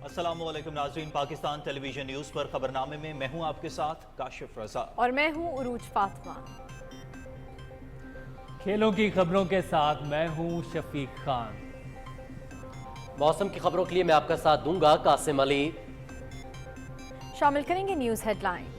अस्सलाम वालेकुम नाज़रीन, पाकिस्तान टेलीविजन न्यूज़ पर खबरनामे में मैं हूं आपके साथ काशिफ रजा और मैं हूं उरूज फातिमा। खेलों की खबरों के साथ मैं हूं शफीक खान। मौसम की खबरों के लिए मैं आपका साथ दूंगा कासिम अली। शामिल करेंगे न्यूज़ हेडलाइंस।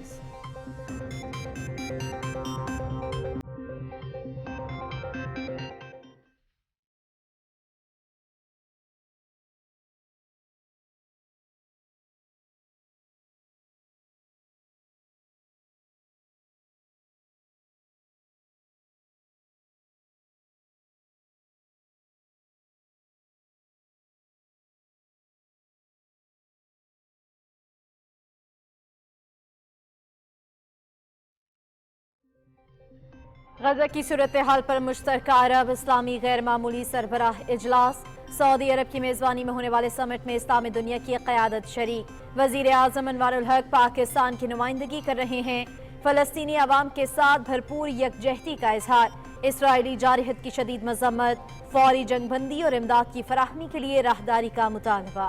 गजा की सूरत हाल पर मुश्तरका अरब इस्लामी गैर मामूली सरबराह इजलास। सऊदी अरब की मेज़बानी में होने वाले समिट में इस्लामी दुनिया की क़यादत शरीक। वज़ीर आज़म अनवारुल हक पाकिस्तान की नुमाइंदगी कर रहे हैं। फ़लस्तीनी अवाम के साथ भरपूर यकजहती का इजहार। इसराइली जारहत की शदीद मज़म्मत। फौरी जंगबंदी और इमदाद की फराहमी के लिए राहदारी का मुतालबा।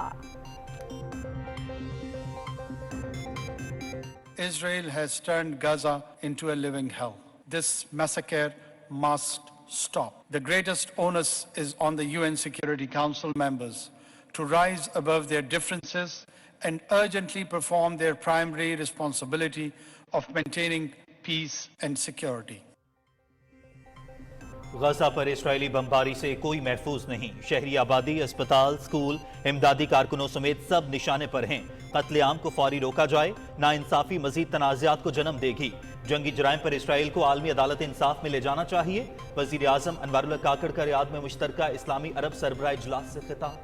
Israel has turned Gaza into a living hell. This massacre must stop. The greatest onus is on the UN Security Council members to rise above their differences and urgently perform their primary responsibility of maintaining peace and security. गजा पर Israeli बमबारी से कोई महफूज नहीं। शहरी आबादी, अस्पताल, school, इमदादी कारकुनों समेत सब निशाने पर हैं। कत्लेआम को फौरी रोका जाए, नाइंसाफी मजीद तनाज़ात को जन्म देगी। जंगी जराइम पर इसराइल को आलमी अदालत इंसाफ में ले जाना चाहिए। वज़ीर आज़म अनवारुल हक काकड़ का रियाद में मुश्तरका इस्लामी अरब सरबराह इजलास से खिताब।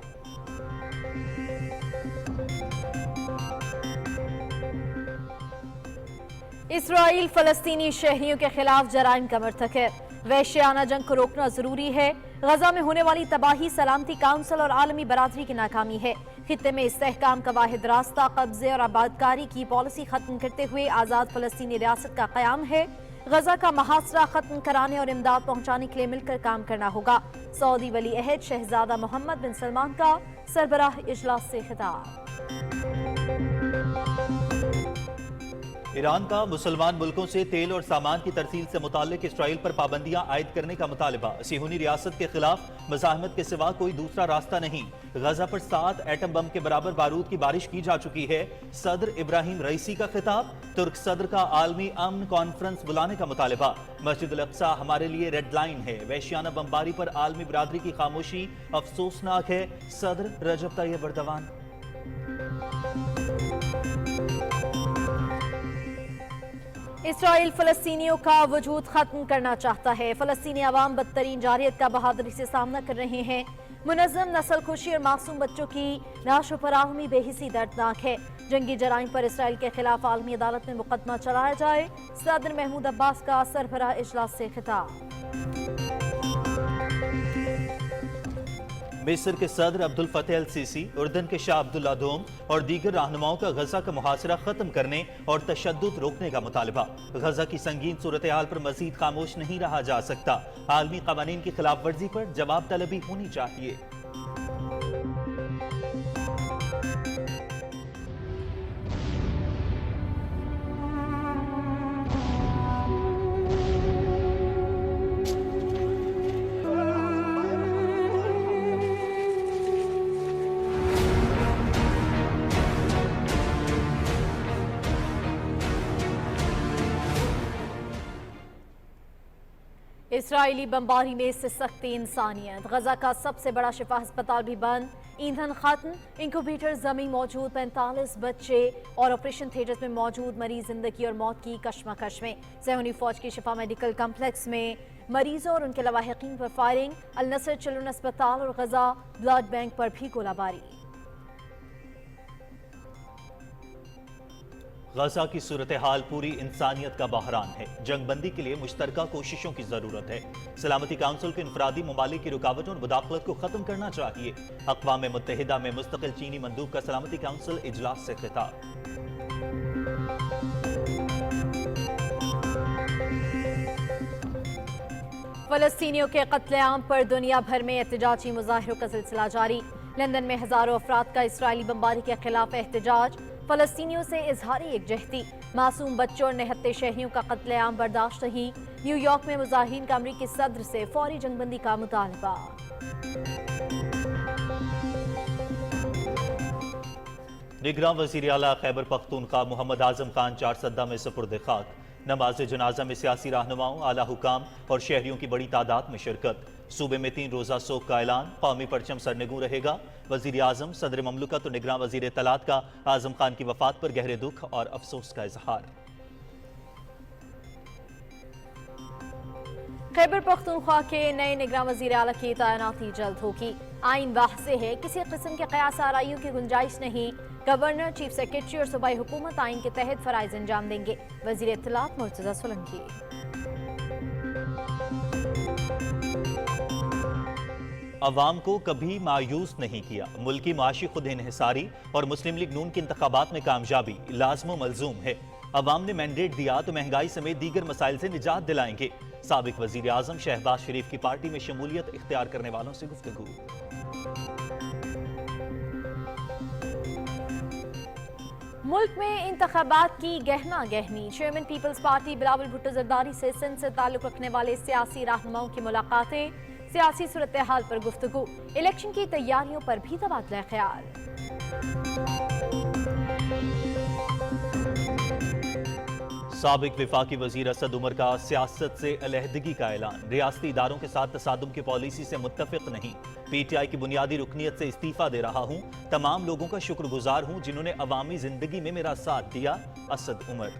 इसराइल फ़लस्तीनी शहरियों के खिलाफ जराइम का मर्तकब। वहशियाना जंग को रोकना जरूरी है। गजा में होने वाली तबाही सलामती काउंसिल और आलमी बरादरी की नाकामी है। खित्ते में इस्तेहकाम का वाहिद रास्ता कब्जे और आबादकारी की पॉलिसी खत्म करते हुए आज़ाद फ़लस्तीनी रियासत का क़याम है। गजा का मुहासरा खत्म कराने और इमदाद पहुँचाने के लिए मिलकर काम करना होगा। सऊदी वली अहद शहजादा मोहम्मद बिन सलमान का सरबराह इजलास से खिताब। ईरान का मुसलमान मुल्कों से तेल और सामान की तरसील से मुताल्लिक इसराइल पर पाबंदियां आयद करने का मुतालबा। सिहूनी रियासत के खिलाफ मज़ाहमत के सिवा कोई दूसरा रास्ता नहीं। गजा पर 7 एटम बम के बराबर बारूद की बारिश की जा चुकी है। सदर इब्राहिम रईसी का खिताब। तुर्क सदर का आलमी अमन कॉन्फ्रेंस बुलाने का मुतालबा। मस्जिद अल अक्सा हमारे लिए रेड लाइन है। वहशियाना बमबारी पर आलमी बरादरी की खामोशी अफसोसनाक है। सदर रजब तैयब एर्दोगान। इसराइल फ़लस्तीनियों का वजूद खत्म करना चाहता है। फ़लस्तीनी अवाम बदतरीन जारहियत का बहादुरी से सामना कर रहे हैं। मुनज़्ज़म नस्ल खुशी और मासूम बच्चों की नाशो फराहमी बेहिसी दर्दनाक है। जंगी जराइम पर इसराइल के खिलाफ आलमी अदालत में मुकदमा चलाया जाए। सदर महमूद अब्बास का सरबराह इजलास से खिताब। मिस्र के सदर अब्दुल फतेह अल सीसी, उर्दन के शाह अब्दुल्ला दोम और दीगर रहनुमाओं का गजा का मुहासरा खत्म करने और तशद्दुद रोकने का मुतालबा। गजा की संगीन सूरत हाल पर मजीद खामोश नहीं रहा जा सकता। आलमी कवानीन की खिलाफ वर्जी पर जवाब तलबी होनी चाहिए। इसराइली बमबारी में सिसकती इंसानियत। गजा का सबसे बड़ा शिफा अस्पताल भी बंद, ईंधन खत्म, इंक्यूबेटर जमी मौजूद 45 बच्चे और ऑपरेशन थिएटर्स में मौजूद मरीज जिंदगी और मौत की कशमकश में। ज़हूनी फौज की शिफा मेडिकल कम्प्लेक्स में मरीजों और उनके लवाहिकीन पर फायरिंग। अल नसर चिल्ड्रन अस्पताल और गजा ब्लड बैंक पर भी गोलाबारी। गजा की सूरत हाल पूरी इंसानियत का बहरान है। जंगबंदी के लिए मुश्तरका कोशिशों की जरूरत है। सलामती काउंसिल के इनफरादी ममालिक की रुकावटों और मुदाखलत को खत्म करना चाहिए। अक़वाम मुत्तहिदा में मुस्तकिल चीनी मंदूब का सलामती काउंसिल इजलास से खिताब। फ़लस्तीनियों के कत्लेआम पर दुनिया भर में एहतजाजी मुज़ाहिरों का सिलसिला जारी। लंदन में हजारों अफराद का इसराइली बमबारी के खिलाफ एहतजाज, फलस्तीनियों से इजहार यकजहती, मासूम बच्चों और निहत्ते शहरियों का कत्लेआम बर्दाश्त नहीं। न्यूयॉर्क में मुजाहिरीन का अमरीकी सदर से फौरी जंगबंदी का मुतालबा। निगरान वज़ीर आला खैबर पख्तूनख्वा मोहम्मद आजम खान चारसद्दा में सुपुर्द खाक। नमाज जनाजा में सियासी रहनुमाओं, आला हुकाम और शहरियों की बड़ी तादाद में शिरकत। सूबे में 3 रोज़ा सोग का ऐलान, कौमी परचम सरनगू रहेगा। वज़ीर आज़म, सदर ममलकत और निगरान वज़ीर इत्तलात का आज़म खान की वफात पर गहरे दुख और अफसोस का इजहार। खैबर पख्तूनख्वा के नए निगरान वज़ीर आला की तैनाती जल्द होगी। आइन वाज़ेह है, किसी किस्म के कयास आराइयों की गुंजाइश नहीं। गवर्नर, चीफ सेक्रेटरी और सूबाई हुकूमत आइन के तहत फराइज अंजाम देंगे। वज़ीर इत्तलात मुर्तज़ा सोलंकी। अवाम को कभी मायूस नहीं किया। मुल्की माशी खुद इन्हिसारी और मुस्लिम लीग नून के इंतखाबात में कामयाबी लाज़िम व मलजूम है। अवाम ने मैंडेट दिया तो महंगाई समेत दीगर मसाइल से निजात दिलाएंगे। साबिक वज़ीर आज़म शहबाज शरीफ की पार्टी में शमूलियत इख्तियार करने वालों से गुफ्तगू। मुल्क में इंतखाबात की गहमा गहमी, chairman People's Party Bilawal Bhutto Zardari से सिंध से ताल्लुक रखने वाले सियासी रहनुमाओं की मुलाकातें, सियासी सूरत हाल पर गुफ्तगू, इलेक्शन की तैयारियों पर भी तबादला ख्याल। साबिक विफाकी वजीर असद उमर का सियासत से अलहदगी का ऐलान, रियासती इदारों के साथ तसादुम की पॉलिसी से मुत्तफिक नहीं। पीटीआई की बुनियादी रुकनियत से इस्तीफा दे रहा हूं। तमाम लोगों का शुक्रगुजार हूं जिन्होंने अवामी जिंदगी में मेरा साथ दिया। असद उमर।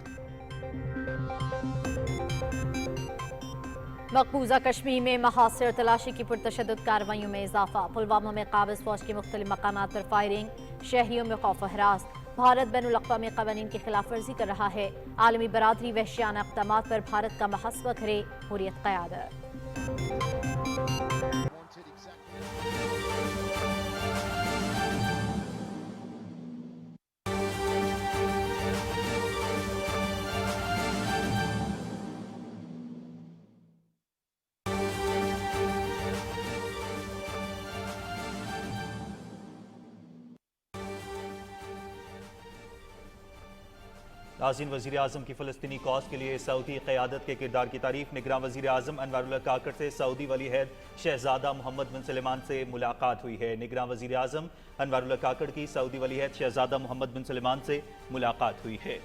मकबूजा कश्मीर में महासिर तलाशी की पुरतशद्दुद कार्रवाइयों में इजाफा, पुलवामा में काबिज फौज के मुख्तलिफ मकामात पर फायरिंग, शहरियों में खौफ व हरास। भारत बैनुल अक़वामी क़वानीन की खिलाफ वर्जी कर रहा है। आलमी बरादरी वहशियाना इक़दामात पर भारत का मुहासबा करे, हुर्रियत क़यादत। नाज़रीन, वज़ीर आज़म की फ़लस्तीनी कॉज के लिए सऊदी क़यादत के किरदार की तारीफ। निगरान वज़ीर आज़म अनवारुल्लाह काकड़ से सऊदी वली अहद शहज़ादा मोहम्मद बिन सलमान से मुलाकात हुई है। निगरान वज़ीर आज़म अनवारुल्लाह काकड़ की सऊदी वली अहद शहज़ादा मोहम्मद बिन सलमान से मुलाकात हुई है।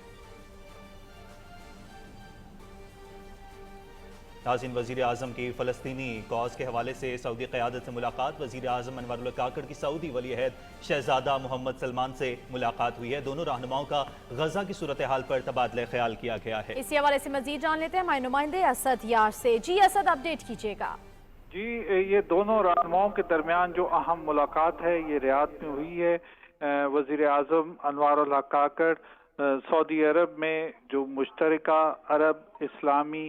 नाज़रीन, वज़ीर आज़म की फ़लस्तीनी कॉज के हवाले से सऊदी क़यादत से मुलाकात। वज़ीर आज़म अनवारुल्लाह काकड़ की सऊदी वली अहद शहज़ादा मोहम्मद सलमान से मुलाकात हुई है। दोनों रहनुमाओं का गजा की सूरत हाल पर तबादला ख्याल किया गया है। इसी हवाले से मजीद जान लेते हैं हमारे नुमाइंदे असद यार से। जी असद, अपडेट कीजिएगा। जी, ये दोनों रहनुमाओं के दरमियान जो अहम मुलाकात है ये रियाद में हुई है। वज़ीर आज़म अनवारुल्लाह काकड़ सऊदी अरब में जो मुश्तरका अरब इस्लामी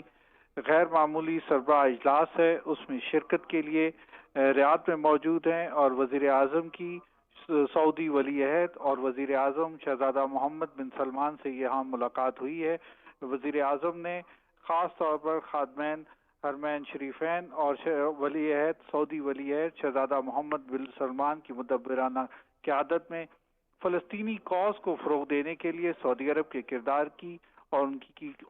गैर मामूली सरबराह इजलास है उसमें शिरकत के लिए रियाद में मौजूद हैं और वज़ीर आज़म की सऊदी वली अहद और वज़ीर आज़म शहज़ादा मोहम्मद बिन सलमान से यहाँ मुलाकात हुई है। वज़ीर आज़म ने ख़ास तौर पर खादमैन हरमैन शरीफैन और वली अहद सऊदी वली अहद शहज़ादा मोहम्मद बिन सलमान की मुदब्बिराना क़यादत में फ़लस्तीनी कॉज को फ़रोग़ देने के लिए सऊदी अरब के किरदार की और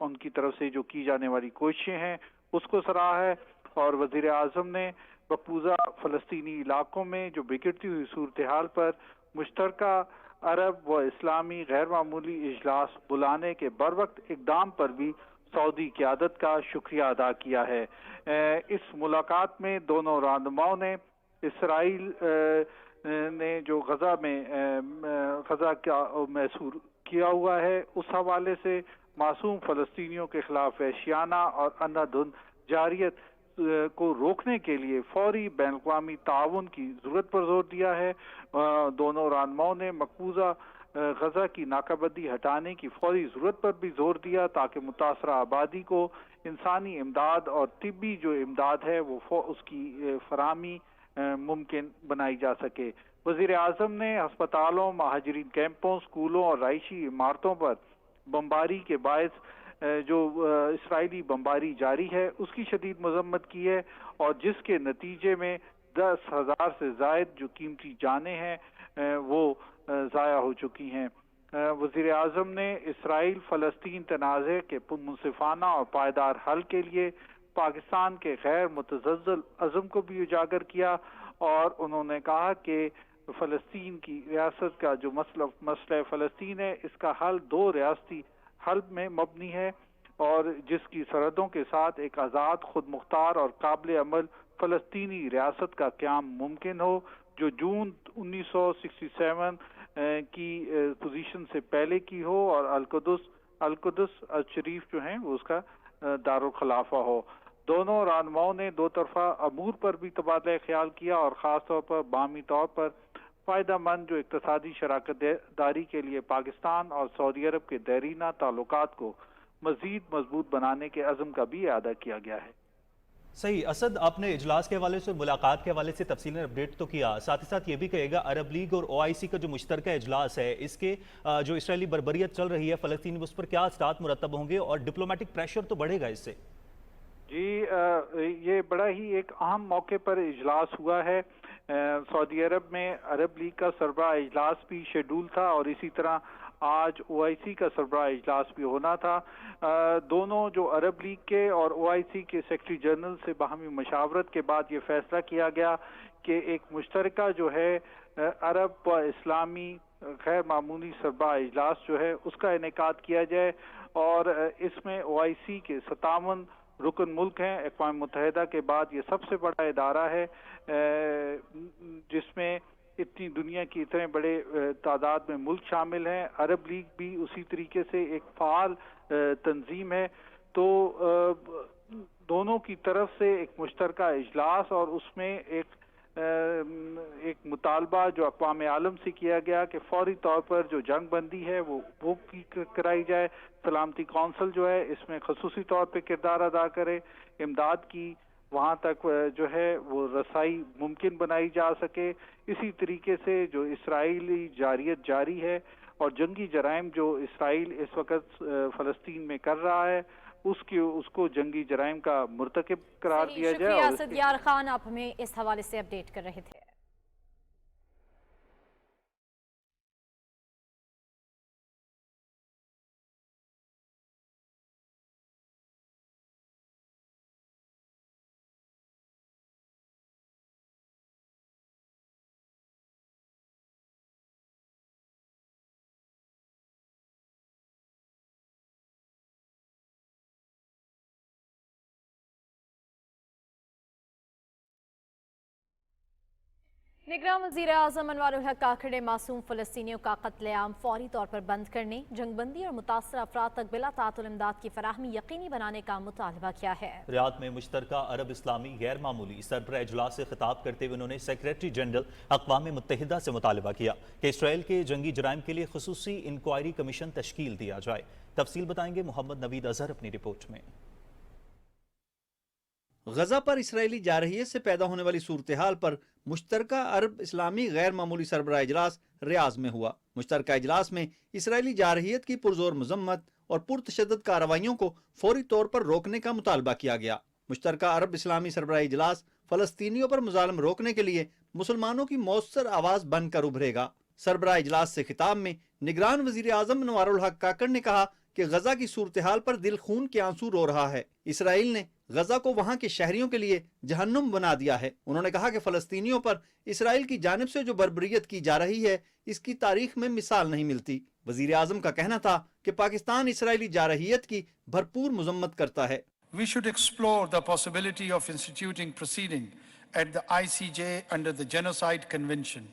उनकी तरफ से जो की जाने वाली कोशिशें हैं उसको सराहा है। और वज़ीर आज़म ने मकबूजा फ़लस्तीनी इलाकों में जो बिगड़ती हुई सूरत हाल पर मुश्तरका अरब व इस्लामी गैर मामूली इजलास बुलाने के बरवक्त इक़दाम पर भी सऊदी क़यादत का शुक्रिया अदा किया है। इस मुलाकात में दोनों रहनुमाओं ने इसराइल ने जो गजा का महसूर किया हुआ है उस हवाले से मासूम फ़लस्तीनियों के खिलाफ वहशियाना और अंधाधुंध जारियत को रोकने के लिए फौरी बैनुल-अक़वामी ताउन की ज़रूरत पर जोर दिया है। दोनों रहनुमाओं ने मकबूजा गजा की नाकाबंदी हटाने की फौरी ज़रूरत पर भी जोर दिया ताकि मुतासरा आबादी को इंसानी इमदाद और तिब्बी जो इमदाद है वो उसकी फराहमी मुमकिन बनाई जा सके। वज़ीर आज़म ने अस्पतालों, महाजरीन कैंपों, स्कूलों और रहायशी इमारतों पर बमबारी के बायस जो इसराइली बमबारी जारी है उसकी शदीद मजम्मत की है और जिसके नतीजे में 10,000 سے زائد جو قیمتی جانیں ہیں وہ ضائع ہو چکی ہیں۔ وزیر اعظم نے اسرائیل فلسطین تنازع کے منصفانہ اور پائیدار حل کے لیے پاکستان کے غیر متزلزل عزم کو بھی اجاگر کیا، اور انہوں نے کہا کہ فلسطین کی ریاست کا جو مسئلہ فلسطین ہے، اس کا حل 2 ریاستی حل میں مبنی ہے، اور جس کی سرحدوں کے ساتھ ایک آزاد، خود مختار اور قابل عمل فلسطینی ریاست کا قیام ممکن ہو، جو جون 1967 کی پوزیشن سے پہلے کی ہو، اور القدس الشریف جو ہیں وہ اس کا دارالخلافہ ہو۔ دونوں رہنماؤں نے 2 طرفہ امور پر بھی تبادلہ خیال کیا، اور خاص طور پر باہمی طور پر فائدہ مند جو اقتصادی شراکت داری کے لیے پاکستان اور سعودی عرب کے دیرینہ تعلقات کو مزید مضبوط بنانے کے عزم کا بھی اعادہ کیا گیا ہے۔ صحیح اسد، آپ نے اجلاس کے حوالے سے اور ملاقات کے حوالے سے تفصیل اپڈیٹ تو کیا، ساتھ ہی ساتھ یہ بھی کہے گا عرب لیگ اور OIC کا جو مشترکہ اجلاس ہے، اس کے جو اسرائیلی بربریت چل رہی ہے فلسطین میں، اس پر کیا اثرات مرتب ہوں گے اور ڈپلومیٹک پریشر تو بڑھے گا اس سے؟ جی یہ بڑا ہی ایک اہم موقع پر اجلاس ہوا ہے۔ سعودی عرب میں عرب لیگ کا سربراہ اجلاس بھی شیڈول تھا، اور اسی طرح آج OIC کا سربراہ اجلاس بھی ہونا تھا۔ دونوں جو عرب لیگ کے اور OIC کے سیکرٹری جنرل سے باہمی مشاورت کے بعد یہ فیصلہ کیا گیا کہ ایک مشترکہ جو ہے عرب و اسلامی غیر معمولی سربراہ اجلاس جو ہے اس کا انعقاد کیا جائے، اور اس میں OIC کے 57 رکن ملک ہیں۔ اقوام متحدہ کے بعد یہ سب سے بڑا ادارہ ہے، جس میں اتنی دنیا کی اتنے بڑے تعداد میں ملک شامل ہیں۔ عرب لیگ بھی اسی طریقے سے ایک فعال تنظیم ہے، تو دونوں کی طرف سے ایک مشترکہ اجلاس، اور اس میں ایک مطالبہ جو اقوام عالم سے کیا گیا کہ فوری طور پر جو جنگ بندی ہے وہ کرائی جائے، سلامتی کونسل جو ہے اس میں خصوصی طور پہ کردار ادا کرے، امداد کی وہاں تک جو ہے وہ رسائی ممکن بنائی جا سکے۔ اسی طریقے سے جو اسرائیلی جارحیت جاری ہے اور جنگی جرائم جو اسرائیل اس وقت فلسطین میں کر رہا ہے، اس کو جنگی جرائم کا مرتکب قرار دیا جائے۔ شکریہ اسد یار خان، آپ ہمیں اس حوالے سے اپڈیٹ کر رہے تھے۔ نگراں وزیر اعظم انوار الحق کاکڑ نے معصوم فلسطینیوں کا قتل عام فوری طور پر بند کرنے، جنگ بندی اور متاثرہ افراد تک بلا تعطل امداد کی فراہمی یقینی بنانے کا مطالبہ کیا ہے۔ ریاض میں مشترکہ عرب اسلامی غیر معمولی سربراہ اجلاس سے خطاب کرتے ہوئے انہوں نے سیکریٹری جنرل اقوام متحدہ سے مطالبہ کیا کہ اسرائیل کے جنگی جرائم کے لیے خصوصی انکوائری کمیشن تشکیل دیا جائے۔ تفصیل بتائیں گے محمد نوید اظہر اپنی رپورٹ میں۔ غزہ پر اسرائیلی جارحیت سے پیدا ہونے والی صورتحال پر مشترکہ عرب اسلامی غیر معمولی سربراہ اجلاس ریاض میں ہوا۔ مشترکہ اجلاس میں اسرائیلی جارحیت کی پرزور مذمت اور پرتشدد کارروائیوں کو فوری طور پر روکنے کا مطالبہ کیا گیا۔ مشترکہ عرب اسلامی سربراہ اجلاس فلسطینیوں پر مظالم روکنے کے لیے مسلمانوں کی مؤثر آواز بن کر ابھرے گا۔ سربراہ اجلاس سے خطاب میں نگران وزیر اعظم انوار الحق کاکڑ نے کہا کہ غزہ کی صورتحال پر دل خون کے آنسو رو رہا ہے۔ اسرائیل نے غزہ کو وہاں کے شہریوں کے لیے جہنم بنا دیا ہے۔ انہوں نے کہا کہ فلسطینیوں پر اسرائیل کی جانب سے جو بربریت کی جا رہی ہے اس کی تاریخ میں مثال نہیں ملتی۔ وزیر اعظم کا کہنا تھا کہ پاکستان اسرائیلی جارحیت کی بھرپور مذمت کرتا ہے۔ We should explore the possibility of instituting proceeding at the ICJ under the Genocide Convention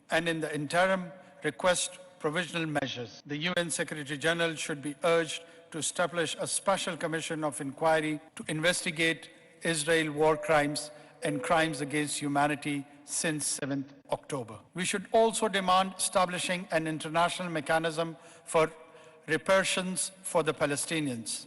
and in the interim request provisional measures. The UN Secretary General should be urged to establish a special commission of inquiry to investigate Israel war crimes and crimes against humanity since 7th October. We should also demand establishing an international mechanism for reparations for the Palestinians.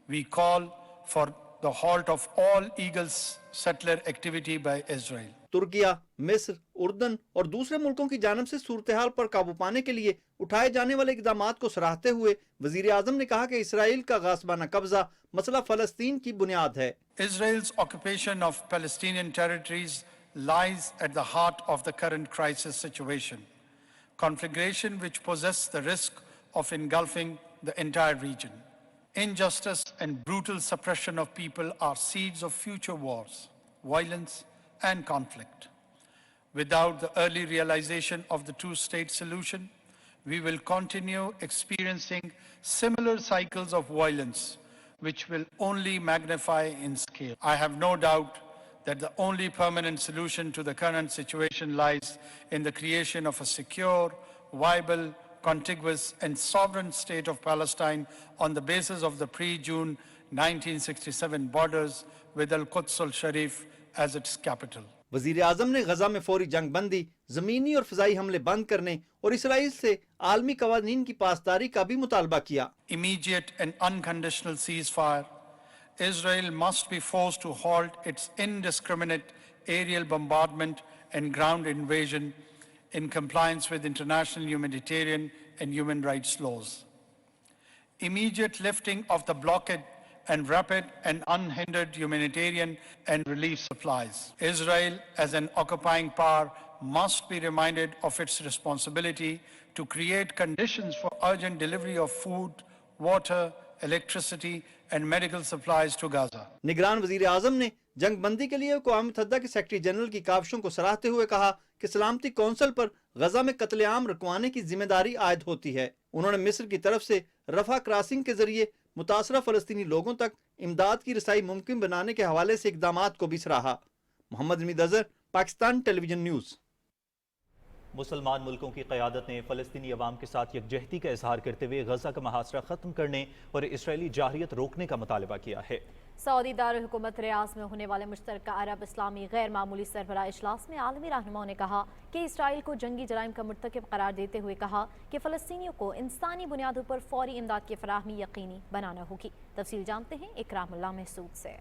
We call for the halt of all illegal settler activity by Israel. Türkiye, مصر، اردن اور دوسرے ملکوں کی جانب سے صورتحال پر قابو پانے کے لیے اٹھائے جانے والے اقدامات کو سراہتے ہوئے وزیر اعظم نے کہا کہ اسرائیل کا غاصبانہ قبضہ مسئلہ فلسطین کی بنیاد ہے۔ Israel's occupation of Palestinian territories lies at the heart of the current crisis situation, conflagration which poses the risk of engulfing the entire region. Injustice and brutal suppression of people are seeds of future wars, violence, and conflict. Without the early realization of the two-state solution, we will continue experiencing similar cycles of violence, which will only magnify in scale. I have no doubt that the only permanent solution to the current situation lies in the creation of a secure, viable, contiguous, and sovereign state of Palestine on the basis of the pre-June 1967 borders with Al-Quds al-Sharif as its capital. वजीर आजम ने गजा में फौरी जंग बंदी, जमीनी और फजाई हमले बंद करने और इसराइल से आलमी कवानीन की पासदारी का भी मुतालबा किया। Immediate and unconditional ceasefire. Israel must be forced to halt its indiscriminate aerial bombardment and ground invasion in compliance with international humanitarian and human rights laws. Immediate lifting of the blockade and rapid and unhindered humanitarian and relief supplies. Israel, as an occupying power, must be reminded of its responsibility to create conditions for urgent delivery of food, water, electricity, and medical supplies to Gaza. निगरान वजीर आजम ने जंग बंदी के लिए अक़वाम मुत्तहिदा के secretary general की काविशों को सराहते हुए कहा कि सलामती कौंसिल पर गजा में कत्लेआम रुकवाने की जिम्मेदारी आयद होती है। उन्होंने मिस्र की तरफ से रफा क्रॉसिंग के जरिए मुतासरा फलस्तीनी लोगों तक इमदाद की रसाई मुमकिन बनाने के हवाले से इक़दामात को भी सराहा। Mohammad Hamid Azhar, Pakistan television news. मुसलमान मुल्कों की क़यादत ने फ़लस्तीनी अवाम के साथ यकजहती का इजहार करते हुए गजा का मुहासरा ख़त्म करने और इसराइली जारहियत रोकने का मुतालबा किया है। सऊदी दारुल हुकूमत रियाद में होने वाले मुश्तरका अरब इस्लामी गैर मामूली सरबराह इजलास में आलमी रहनुमाओं ने कहा कि इसराइल को जंगी जराइम का मुर्तकिब करार देते हुए कहा कि फ़लस्तीनियों को इंसानी बुनियादों पर फौरी इमदाद की फराहमी यकीनी बनाना होगी। तफसील जानते हैं इकरामुल्लाह महसूद से।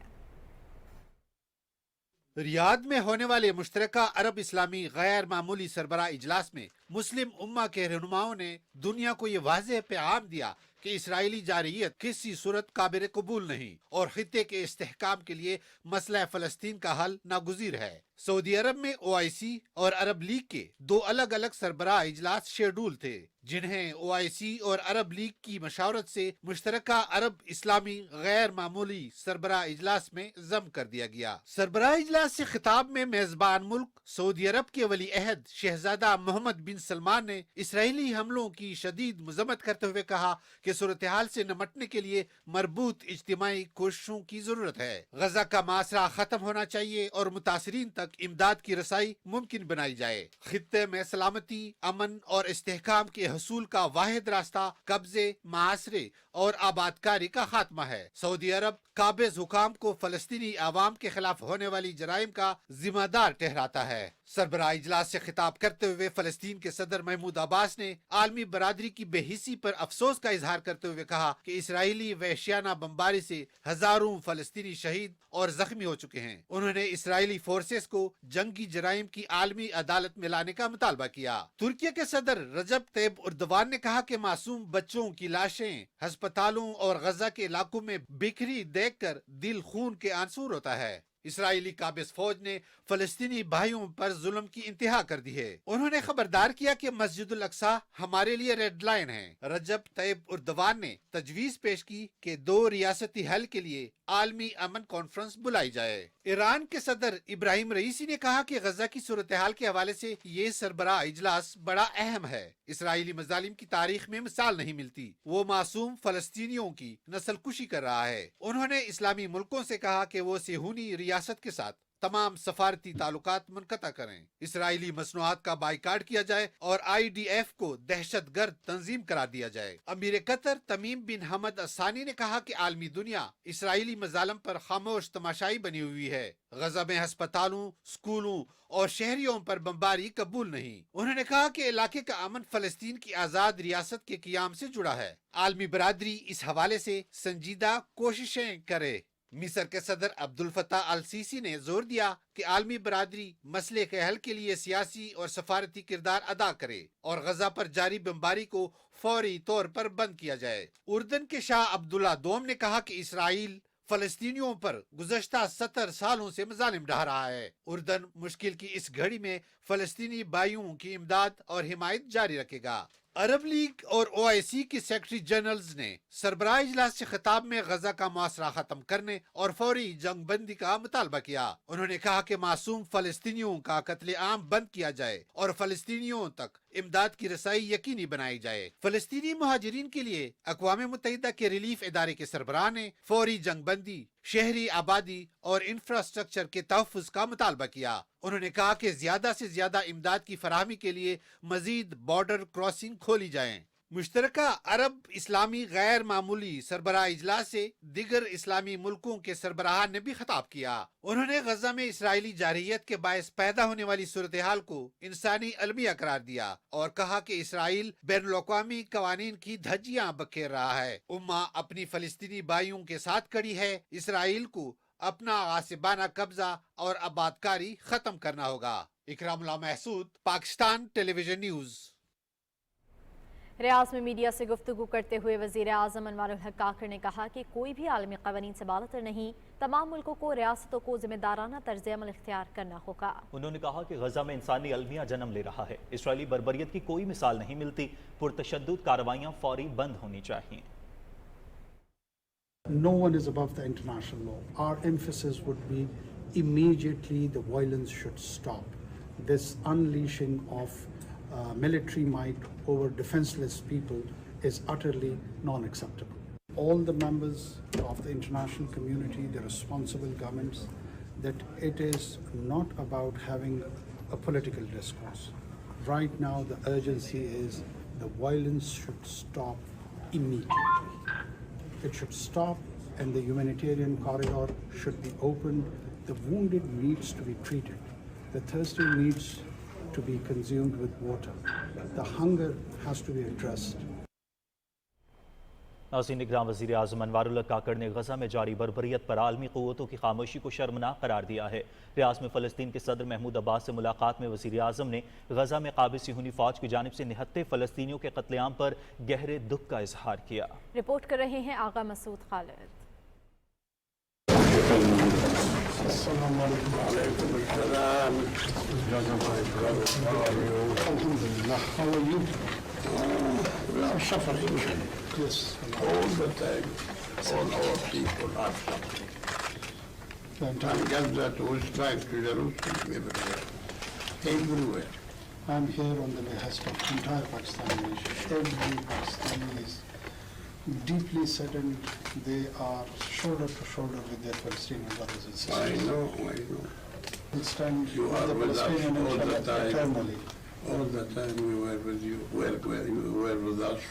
रियाद में होने वाले मुश्तरका अरब इस्लामी गैर मामूली सरबराह इजलास में मुस्लिम उम्मा के रहनुमाओं ने दुनिया को ये वाज़ेह पैगाम दिया कि इसराइली जारहियत किसी सूरत काबिल कबूल नहीं और खित्ते के इस्तेहकाम के लिए मसला फ़लस्तीन का हल नागुज़ीर है। सऊदी अरब में OIC और अरब लीग के दो अलग अलग सरबराह इजलास शेड्यूल थे, जिन्हें OIC और अरब लीग की मशावरत से मुश्तरका अरब इस्लामी गैर मामूली सरबराह इजलास में जम कर दिया गया। सरबराह इजलास से खिताब में मेजबान मुल्क सऊदी अरब के वली अहद शहजादा मोहम्मद बिन सलमान ने इसराइली हमलों की शदीद मजम्मत करते हुए कहा कि सूरत हाल से निपटने के लिए मरबूत इज्तिमाई कोशिशों की जरूरत है। गजा का मासरा खत्म होना चाहिए और मुतासरीन तक इमदाद की रसाई मुमकिन बनाई जाए। खित्ते में सलामती, अमन और इस्तेहकाम के हसूल का वाहिद रास्ता कब्जे, मुआसरे और आबादकारी का खात्मा है। सऊदी अरब काबिज हुकाम को फलस्तीनी आवाम के खिलाफ होने वाली जराइम का जिम्मेदार ठहराता है। सरबराह इजलास से खिताब करते हुए फलस्तीन के सदर महमूद अब्बास ने आलमी बरादरी की बेहिसी पर अफसोस का इजहार करते हुए कहा कि इसराइली वहशियाना बमबारी से हजारों फलस्तीनी शहीद और जख्मी हो चुके हैं। उन्होंने इसराइली फोर्सेस को जंगी जराइम की आलमी अदालत में लाने का मुतालबा किया। तुर्की के सदर रजब तैयब उर्दवान ने कहा कि मासूम बच्चों की लाशें अस्पतालों और गजा के इलाकों में बिखरी देखकर दिल खून के आंसू रोता है। इसराइली काबिज फौज ने फलस्तीनी भाइयों पर जुल्म की इंतहा कर दी है। उन्होंने खबरदार किया कि मस्जिदुल अक्सा हमारे लिए रेड लाइन है। रजब तैयब उर्दवान ने तजवीज पेश की कि 2 रियासती हल के लिए आलमी अमन कॉन्फ्रेंस बुलाई जाए। ईरान के सदर इब्राहिम रईसी ने कहा कि गजा की सूरत हाल के हवाले से ये सरबराह इजलास बड़ा अहम है। इसराइली मजालिम की तारीख में मिसाल नहीं मिलती। वो मासूम फलस्तीनियों की नस्ल कुशी कर रहा है। उन्होंने इस्लामी मुल्कों से कहा कि वो सेहूनी रियासत के साथ तमाम सफारती ताल्लुकात मुनक़ता करें। इसराइली मसनूआत का बाइकाट किया जाए और IDF को दहशतगर्द तंजीम करार दिया जाए। अमीर कतर तमीम बिन हमद असानी ने कहा कि आलमी दुनिया इसराइली मजालम पर खामोश तमाशाई बनी हुई है। गजा में अस्पतालों, स्कूलों और शहरियों पर बमबारी कबूल नहीं। उन्होंने कहा कि इलाके का अमन फलस्तीन की आजाद रियासत के क़याम से जुड़ा है। आलमी बरादरी इस हवाले से संजीदा कोशिशें करे। मिस्र के सदर अब्दुल फत्ताह अल सीसी ने जोर दिया कि आलमी बरादरी मसले के हल के लिए सियासी और सफारती किरदार अदा करे और गजा पर जारी बमबारी को फौरी तौर पर बंद किया जाए। उर्दन के शाह अब्दुल्ला दोम ने कहा कि इसराइल फलस्तीनियों पर गुज़श्ता 70 सालों से मजालिम ढा रहा है। उर्दन मुश्किल की इस घड़ी में फलस्तीनी भाइयों की इमदाद और हिमायत जारी रखेगा। अरब लीग और OIC की सेक्रेटरी जनरल्स ने सरबराह इजलास से खिताब में गजा का मुआसरा खत्म करने और फौरी जंग बंदी का मुतालबा किया। उन्होंने कहा कि मासूम फलस्तीनियों का कत्लेआम बंद किया जाए और फलस्तीनियों तक इमदाद की रसाई यकीनी बनाई जाए। फलस्तीनी मुहाजिरीन के लिए अक़वाम मुत्तहिदा के रिलीफ इदारे के सरबराह ने फौरी जंग बंदी, शहरी आबादी और इंफ्रास्ट्रक्चर के तहफ़्फ़ुज़ का मुतालबा किया। उन्होंने कहा कि ज्यादा से ज्यादा इमदाद की फराहमी के लिए मजीद बॉर्डर क्रॉसिंग खोली जाएं। मुश्तरका अरब इस्लामी गैर मामूली सरबराह इजलास से दिगर इस्लामी मुल्कों के सरबराह ने भी खिताब किया। उन्होंने गजा में इसराइली जारहियत के बायस पैदा होने वाली सूरत हाल को इंसानी अलमिया करार दिया और कहा कि इसराइल बैनुल-अक़वामी कवानीन की धज्जियां बखेर रहा है। उम्मा अपनी फलस्तीनी भाइयों के साथ खड़ी है। इसराइल को अपना गासिबाना कब्जा और आबादकारी खत्म करना होगा। Ikramullah Mehsud, Pakistan television news. Riyadh में मीडिया से गुफ्तगू करते हुए वज़ीर आज़म अनवारुल हक काकड़ ने कहा कि कोई भी आलमी क़वानीन से बालतर नहीं, तमाम मुल्कों को रियासतों को जिम्मेदाराना तर्ज़ अमल इख्तियार करना होगा। उन्होंने कहा कि गजा में इंसानी अलमिया जन्म ले रहा है। इसराइली बर्बरियत की कोई मिसाल नहीं मिलती। पुरतशद्दुद कार्रवाइयाँ फौरी बंद होनी चाहिए। No one is above the international law. Our emphasis would be immediately the violence should stop. This unleashing of military might over defenseless people is utterly non-acceptable. All the members of the international community, the responsible governments, that it is not about having a political discourse. Right now the urgency is the violence should stop immediately. It should stop and the humanitarian corridor should be opened. The wounded needs to be treated. The thirsty needs to be consumed with water. The hunger has to be addressed. नाज़रीन, निगरान वज़ीर आज़म अनवारुल हक काकड़ ने गजा में जारी बर्बरियत पर आलमी क़ुव्वतों की खामोशी को शर्मनाक करार दिया है। रियाज में फ़लस्तीन के सदर महमूद अब्बास से मुलाकात में वज़ीर आज़म ने गजा में क़ाबिज़ सिहूनी फ़ौज की जानिब से निहत्ते फ़लस्तीनियों के कत्लेआम पर गहरे दुख का इजहार किया। रिपोर्ट कर रहे हैं आगा Masood Khalid. Yes, all the time, all our people are suffering. And Gaza to strike to Jerusalem everywhere. Everywhere. I'm here on the behest of entire Pakistani nation. Every Pakistani is deeply saddened. They are shoulder to shoulder with their Palestinian brothers and sisters. I know. We'll stand You are with the with us Palestinian all the inshallah, time. eternally. All the time we were with you, you were with us.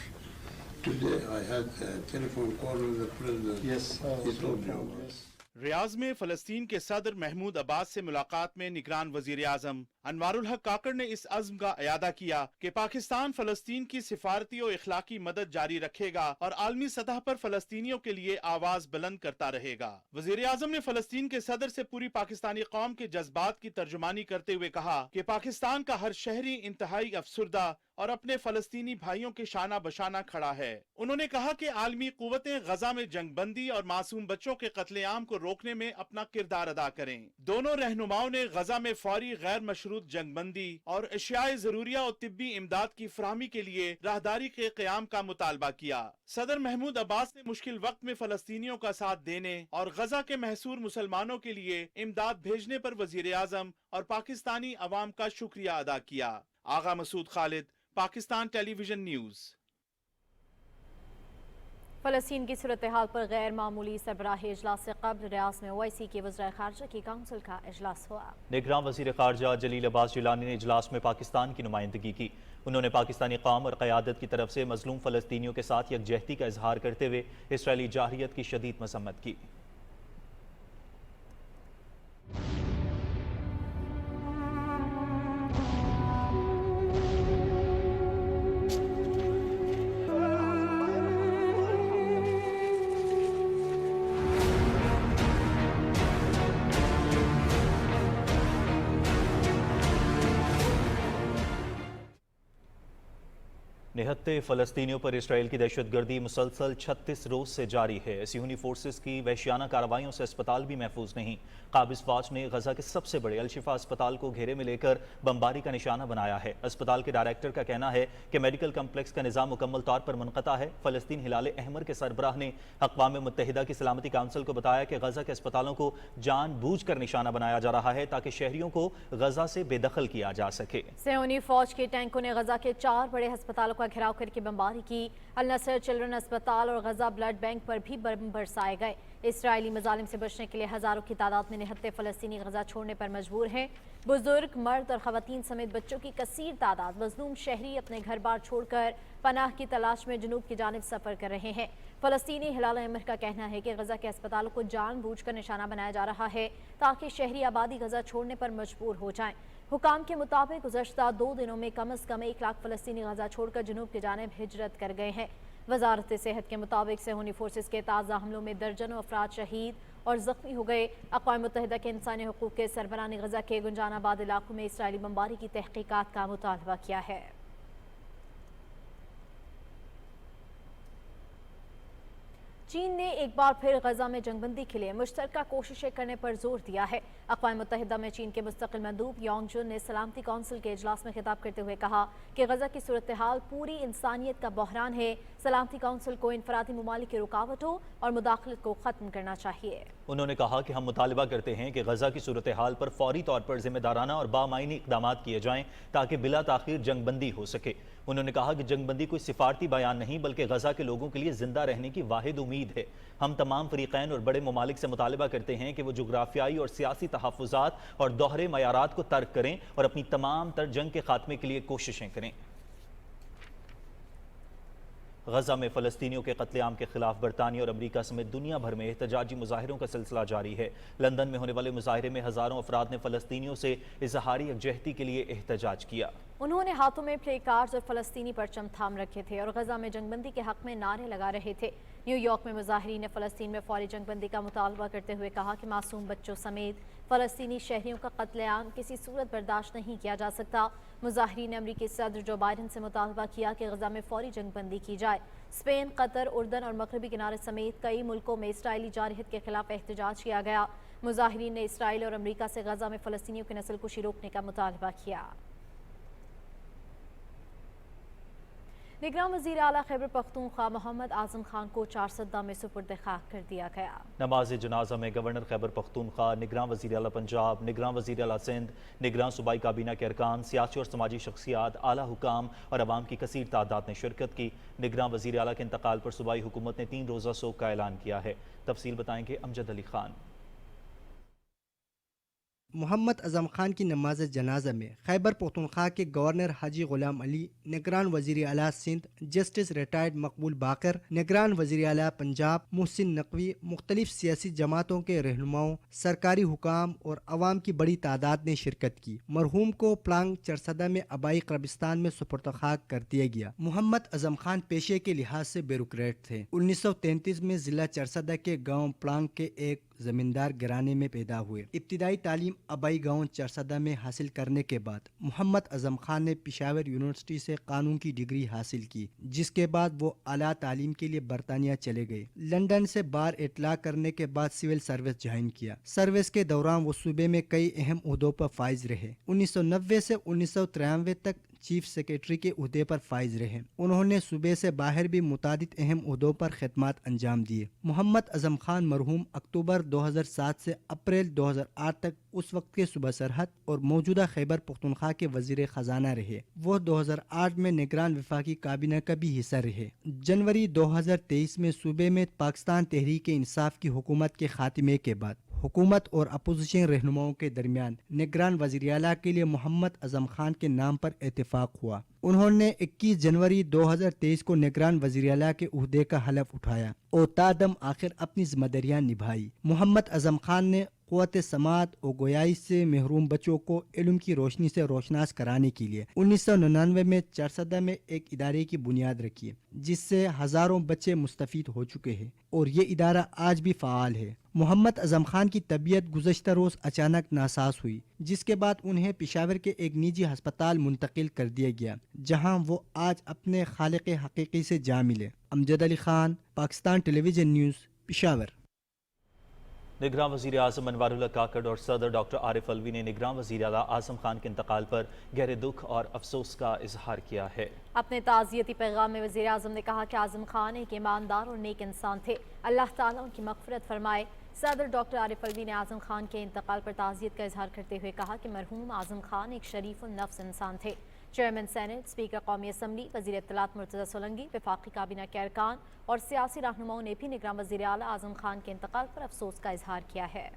Today I had a telephone call with the president. Yes, He told you. yes. रियाज में फ़लस्तीन के सदर महमूद अब्बास से मुलाकात में निगरान वज़ीर आज़म अनवारुल हक काकड़ ने इस अज़्म का अयादा किया कि पाकिस्तान फ़लस्तीन की सिफारती और इखलाकी मदद जारी रखेगा और आलमी सतह पर फ़लस्तीनियों के लिए आवाज़ बुलंद करता रहेगा। वज़ीर आज़म ने फ़लस्तीन के सदर से पूरी पाकिस्तानी कौम के जज्बात की तर्जुमानी करते हुए कहा कि पाकिस्तान का हर शहरी इंतहाई अफसुर्दा और अपने फ़लस्तीनी भाइयों के शाना बशाना खड़ा है। उन्होंने कहा कि आलमी क़ुव्वतें गजा में जंगबंदी और मासूम बच्चों के कत्लेआम को रोकने में अपना किरदार अदा करें। दोनों रहनुमाओं ने गजा में फौरी गैर मशरूत जंगबंदी और अशियाए ज़रूरिया और तिब्बी इमदाद की फराहमी के लिए राहदारी के क़याम का मुतालबा किया। सदर महमूद अब्बास ने मुश्किल वक्त में फ़लस्तीनियों का साथ देने और गजा के महसूर मुसलमानों के लिए इमदाद भेजने पर वज़ीर आज़म और पाकिस्तानी अवाम का शुक्रिया अदा किया। आगा मसूद खालिद, पाकिस्तान टेलीविजन न्यूज़। फ़लस्तीन की सूरत हाल पर गैर मामूली सरबराही इजलास से कबल रियाज में OIC के वज़ीर ख़ारजा की काउंसिल का इजलास हुआ। निगरान वज़ीर ख़ारजा जलील अब्बास जिलानी ने इजलास में पाकिस्तान की नुमाइंदगी की। उन्होंने पाकिस्तानी कौम और क़यादत की तरफ से मज़लूम फ़लस्तीनियों के साथ यकजहती का इजहार करते हुए इसराइली जारहियत की शदीद मज़म्मत की। निहत्ते फ़लस्तीनियों पर इसराइल की दहशतगर्दी मुसलसल 36 रोज से जारी है। सिहूनी फोर्सेस की वहशियाना कार्रवाइयों से अस्पताल भी महफूज नहीं। काबिज फौज ने गजा के सबसे बड़े अल-शिफा अस्पताल को घेरे में लेकर बमबारी का निशाना बनाया है। अस्पताल के डायरेक्टर का कहना है कि मेडिकल कम्प्लेक्स का निज़ाम मुकम्मल तौर पर मुनक़ता है। फ़लस्तीन हिलाल अहमर के सरबराह ने अक़वाम मुत्तहिदा की सलामती काउंसिल को बताया कि गजा के अस्पतालों को जानबूझकर निशाना बनाया जा रहा है ताकि शहरियों को गजा से बेदखल किया जा सके। सिहूनी फौज के टैंकों ने गजा के 4 बड़े अस्पतालों का घेराव करके बमबारी की। अल नसर चिल्ड्रन अस्पताल और गजा ब्लड बैंक पर भी बम बरसाए गए। इसराइली मजालिम से बचने के लिए हजारों की तादाद में निहत्ते फ़लस्तीनी गजा छोड़ने पर मजबूर हैं। बुजुर्ग, मर्द और ख़वातीन समेत बच्चों की कसीर तादाद मजलूम शहरी अपने घर बार छोड़कर पनाह की तलाश में जनूब की जानिब सफ़र कर रहे हैं। फ़लस्तीनी हिलाल अहमर का कहना है कि गजा के अस्पतालों को जानबूझकर निशाना बनाया जा रहा है ताकि शहरी आबादी गजा छोड़ने पर मजबूर हो जाएं। हुकाम के मुताबिक गुज़श्ता 2 दिनों में कम अज़ कम 1 लाख फ़लस्तीनी गजा छोड़कर जनूब की जानिब हिजरत कर गए हैं। वजारत सेहत के मुताबिक सिहूनी फोर्सेस के ताज़ा हमलों में दर्जनों अफराद शहीद और ज़ख्मी हो गए। अक़वाम मुत्तहिदा के इंसानी हुकूक़ के सरबराह ने गजा के गुंजानाबाद इलाकों में इसराइली बमबारी की तहक़ीक़ात का मुतालबा किया है। चीन ने एक बार फिर गजा में जंगबंदी के लिए मुश्तरका कोशिशें करने पर जोर दिया है। अक़वाम मुत्तहिदा में चीन के मुस्तक़िल मंदूब योंग जुन ने सलामती काउंसिल के इजलास में खिताब करते हुए कहा कि गजा की सूरत हाल पूरी इंसानियत का बहरान है। सलामती काउंसिल को इनफरादी ममालिक की रुकावटों और मुदाखलत को ख़त्म करना चाहिए। उन्होंने कहा कि हम मुतालबा करते हैं कि गजा की सूरत हाल पर फौरी तौर पर जिम्मेदाराना और बामायनी इक़दाम किए जाएं ताकि बिला ताख़ीर जंगबंदी हो सके। उन्होंने कहा कि जंगबंदी कोई सिफारती बयान नहीं बल्कि गजा के लोगों के लिए जिंदा रहने की वाहिद उम्मीद है। हम तमाम फरीक़ैन और बड़े ममालिक से मुतालबा करते हैं कि वो जुग्राफियाई और सियासी तहफ़्फ़ुज़ात और दोहरे मयारात को तर्क करें और अपनी तमाम तर जंग के खात्मे के लिए कोशिशें करें। गजा में फ़लस्तीनियों के कत्लेआम के खिलाफ बरतानिया और अमरीका समेत दुनिया भर में एहतजाजी मुजाहिरों का सिलसिला जारी है। लंदन में होने वाले मुजाहिरे में हज़ारों अफराद ने फ़लस्तीनियों से इज़हारी यकजहती के लिए एहतजाज किया। उन्होंने हाथों में प्ले कार्ड्स और फ़लस्तीनी परचम थाम रखे थे और गजा में जंगबंदी के हक में नारे लगा रहे थे। न्यूयॉर्क में मुजाहिरीन ने फ़लस्तीन में फौरी जंगबंदी का मुतालबा करते हुए कहा कि मासूम बच्चों समेत फ़लस्तीनी शहरियों का कत्लेआम किसी सूरत बर्दाश्त नहीं किया जा सकता। मुजाहिरीन ने अमरीकी सदर जो बाइडन से मुतालबा किया कि गजा में फौरी जंगबंदी की जाए। स्पेन, कतर, उर्दन और मगरबी किनारे समेत कई मुल्कों में इसराइली जारहियत के खिलाफ एहतजाज किया गया। मुजाहिरीन ने इसराइल और अमरीका से गजा में फ़लस्तीनियों की नस्ल कुशी रोकने का मुतालबा किया। निगरान वज़ीर आला खैबर पख्तूनख्वा मोहम्मद आज़म खान को 4 सद्दा में सुपुर्द खाक कर दिया गया। नमाज जनाजा में गवर्नर खैबर पख्तूनख्वा, निगरान वज़ीर आला पंजाब, निगरान वज़ीर आला सिंध, निगरान सूबाई काबीना के अरकान, सियासी और समाजी शख्सियात, आला हुकाम और अवाम की कसीर तादाद ने शिरकत की। निगरान वज़ीर आला के इंतकाल पर सूबाई हुकूमत ने 3 रोज़ा शोक का ऐलान किया है। तफसील बताएंगे अमजद अली खान। मोहम्मद आज़म खान की नमाज जनाजा में खैबर पख्तूनख्वा के गवर्नर हाजी गुलाम अली, निगरान वज़ीर आला सिंध जस्टिस रिटायर्ड मकबूल बाकर, निगरान वज़ीर आला पंजाब मोहसिन नकवी, मुख्तलिफ सियासी जमातों के रहनुमाओं, सरकारी हुकाम और अवाम की बड़ी तादाद ने शिरकत की। मरहूम को प्लांग चरसदा में आबाई कब्रिस्तान में सुपुर्द खाक कर दिया गया। मोहम्मद आज़म खान पेशे के लिहाज से ब्यूरोक्रेट थे। 1933 में जिला चरसदा के गाँव प्लांग के एक जमींदार घराने में पैदा हुए। इब्तिदाई तालीम आबाई गाँव चरसदा में हासिल करने के बाद मोहम्मद आज़म खान ने पेशावर यूनिवर्सिटी से कानून की डिग्री हासिल की, जिसके बाद वो आला तालीम के लिए बरतानिया चले गए। लंदन से बार इतला करने के बाद सिविल सर्विस ज्वाइन किया। सर्विस के दौरान वो सूबे में कई अहम उहदों पर फाइज रहे। 1990 से 1993 तक चीफ सेक्रेटरी के उहदे पर फाइज रहे। उन्होंने सूबे से बाहर भी मुतादिद अहम उहदों पर खिदमत अंजाम दिए। मोहम्मद आज़म खान मरहूम अक्टूबर 2007 से अप्रैल 2008 तक उस वक्त के सूबा सरहद और मौजूदा खैबर पख्तूनख्वा के वजीर खजाना रहे। वो 2008 में निगरान वफाकी काबीना का भी हिस्सा रहे। जनवरी 2023 में सूबे में पाकिस्तान तहरीक इंसाफ की हुकूमत के खात्मे के बाद हुकूमत और अपोजिशन रहनुमाओं के दरमियान निगरान वज़ीर आला के लिए मोहम्मद आज़म खान के नाम पर इत्तेफाक हुआ। उन्होंने 21 जनवरी 2023 को निगरान वज़ीर आला के उहदे का हलफ उठाया और तादम आखिर अपनी जिम्मेदारियां निभाई। मोहम्मद आज़म खान ने क़ुव्वत समात और गोयाई से महरूम बच्चों को इल्म की रोशनी से रोशनास कराने के लिए 1999 में चरसदा में एक इदारे की बुनियाद रखी, जिससे हज़ारों बच्चे मुस्तफ़ीद हो चुके हैं और ये इदारा आज भी फ़ाल है। محمد اعظم خان کی طبیعت گزشتہ روز اچانک ناساز ہوئی، جس کے بعد انہیں پشاور کے ایک نجی ہسپتال منتقل کر دیا گیا، جہاں وہ آج اپنے خالق حقیقی سے جا ملے۔ امجد علی خان، پاکستان ٹیلی ویژن نیوز، پشاور۔ نگراں وزیر اعظم انوار الحق کاکڑ اور صدر ڈاکٹر عارف الوی نے نگراں وزیر اعلیٰ اعظم خان کے انتقال پر گہرے دکھ اور افسوس کا اظہار کیا ہے۔ اپنے تعزیتی پیغام میں وزیر اعظم نے کہا کہ اعظم خان ایک ایماندار اور نیک انسان تھے، اللہ تعالیٰ ان کی مغفرت فرمائے۔ صدر ڈاکٹر عارف الوی نے اعظم خان کے انتقال پر تعزیت کا اظہار کرتے ہوئے کہا کہ مرحوم اعظم خان ایک شریف النفس انسان تھے۔ چیئرمین سینٹ، اسپیکر قومی اسمبلی، وزیر اطلاعات مرتضی سولنگی، وفاقی کابینہ کے ارکان اور سیاسی رہنماؤں نے بھی نگراں وزیر اعلیٰ اعظم خان کے انتقال پر افسوس کا اظہار کیا ہے۔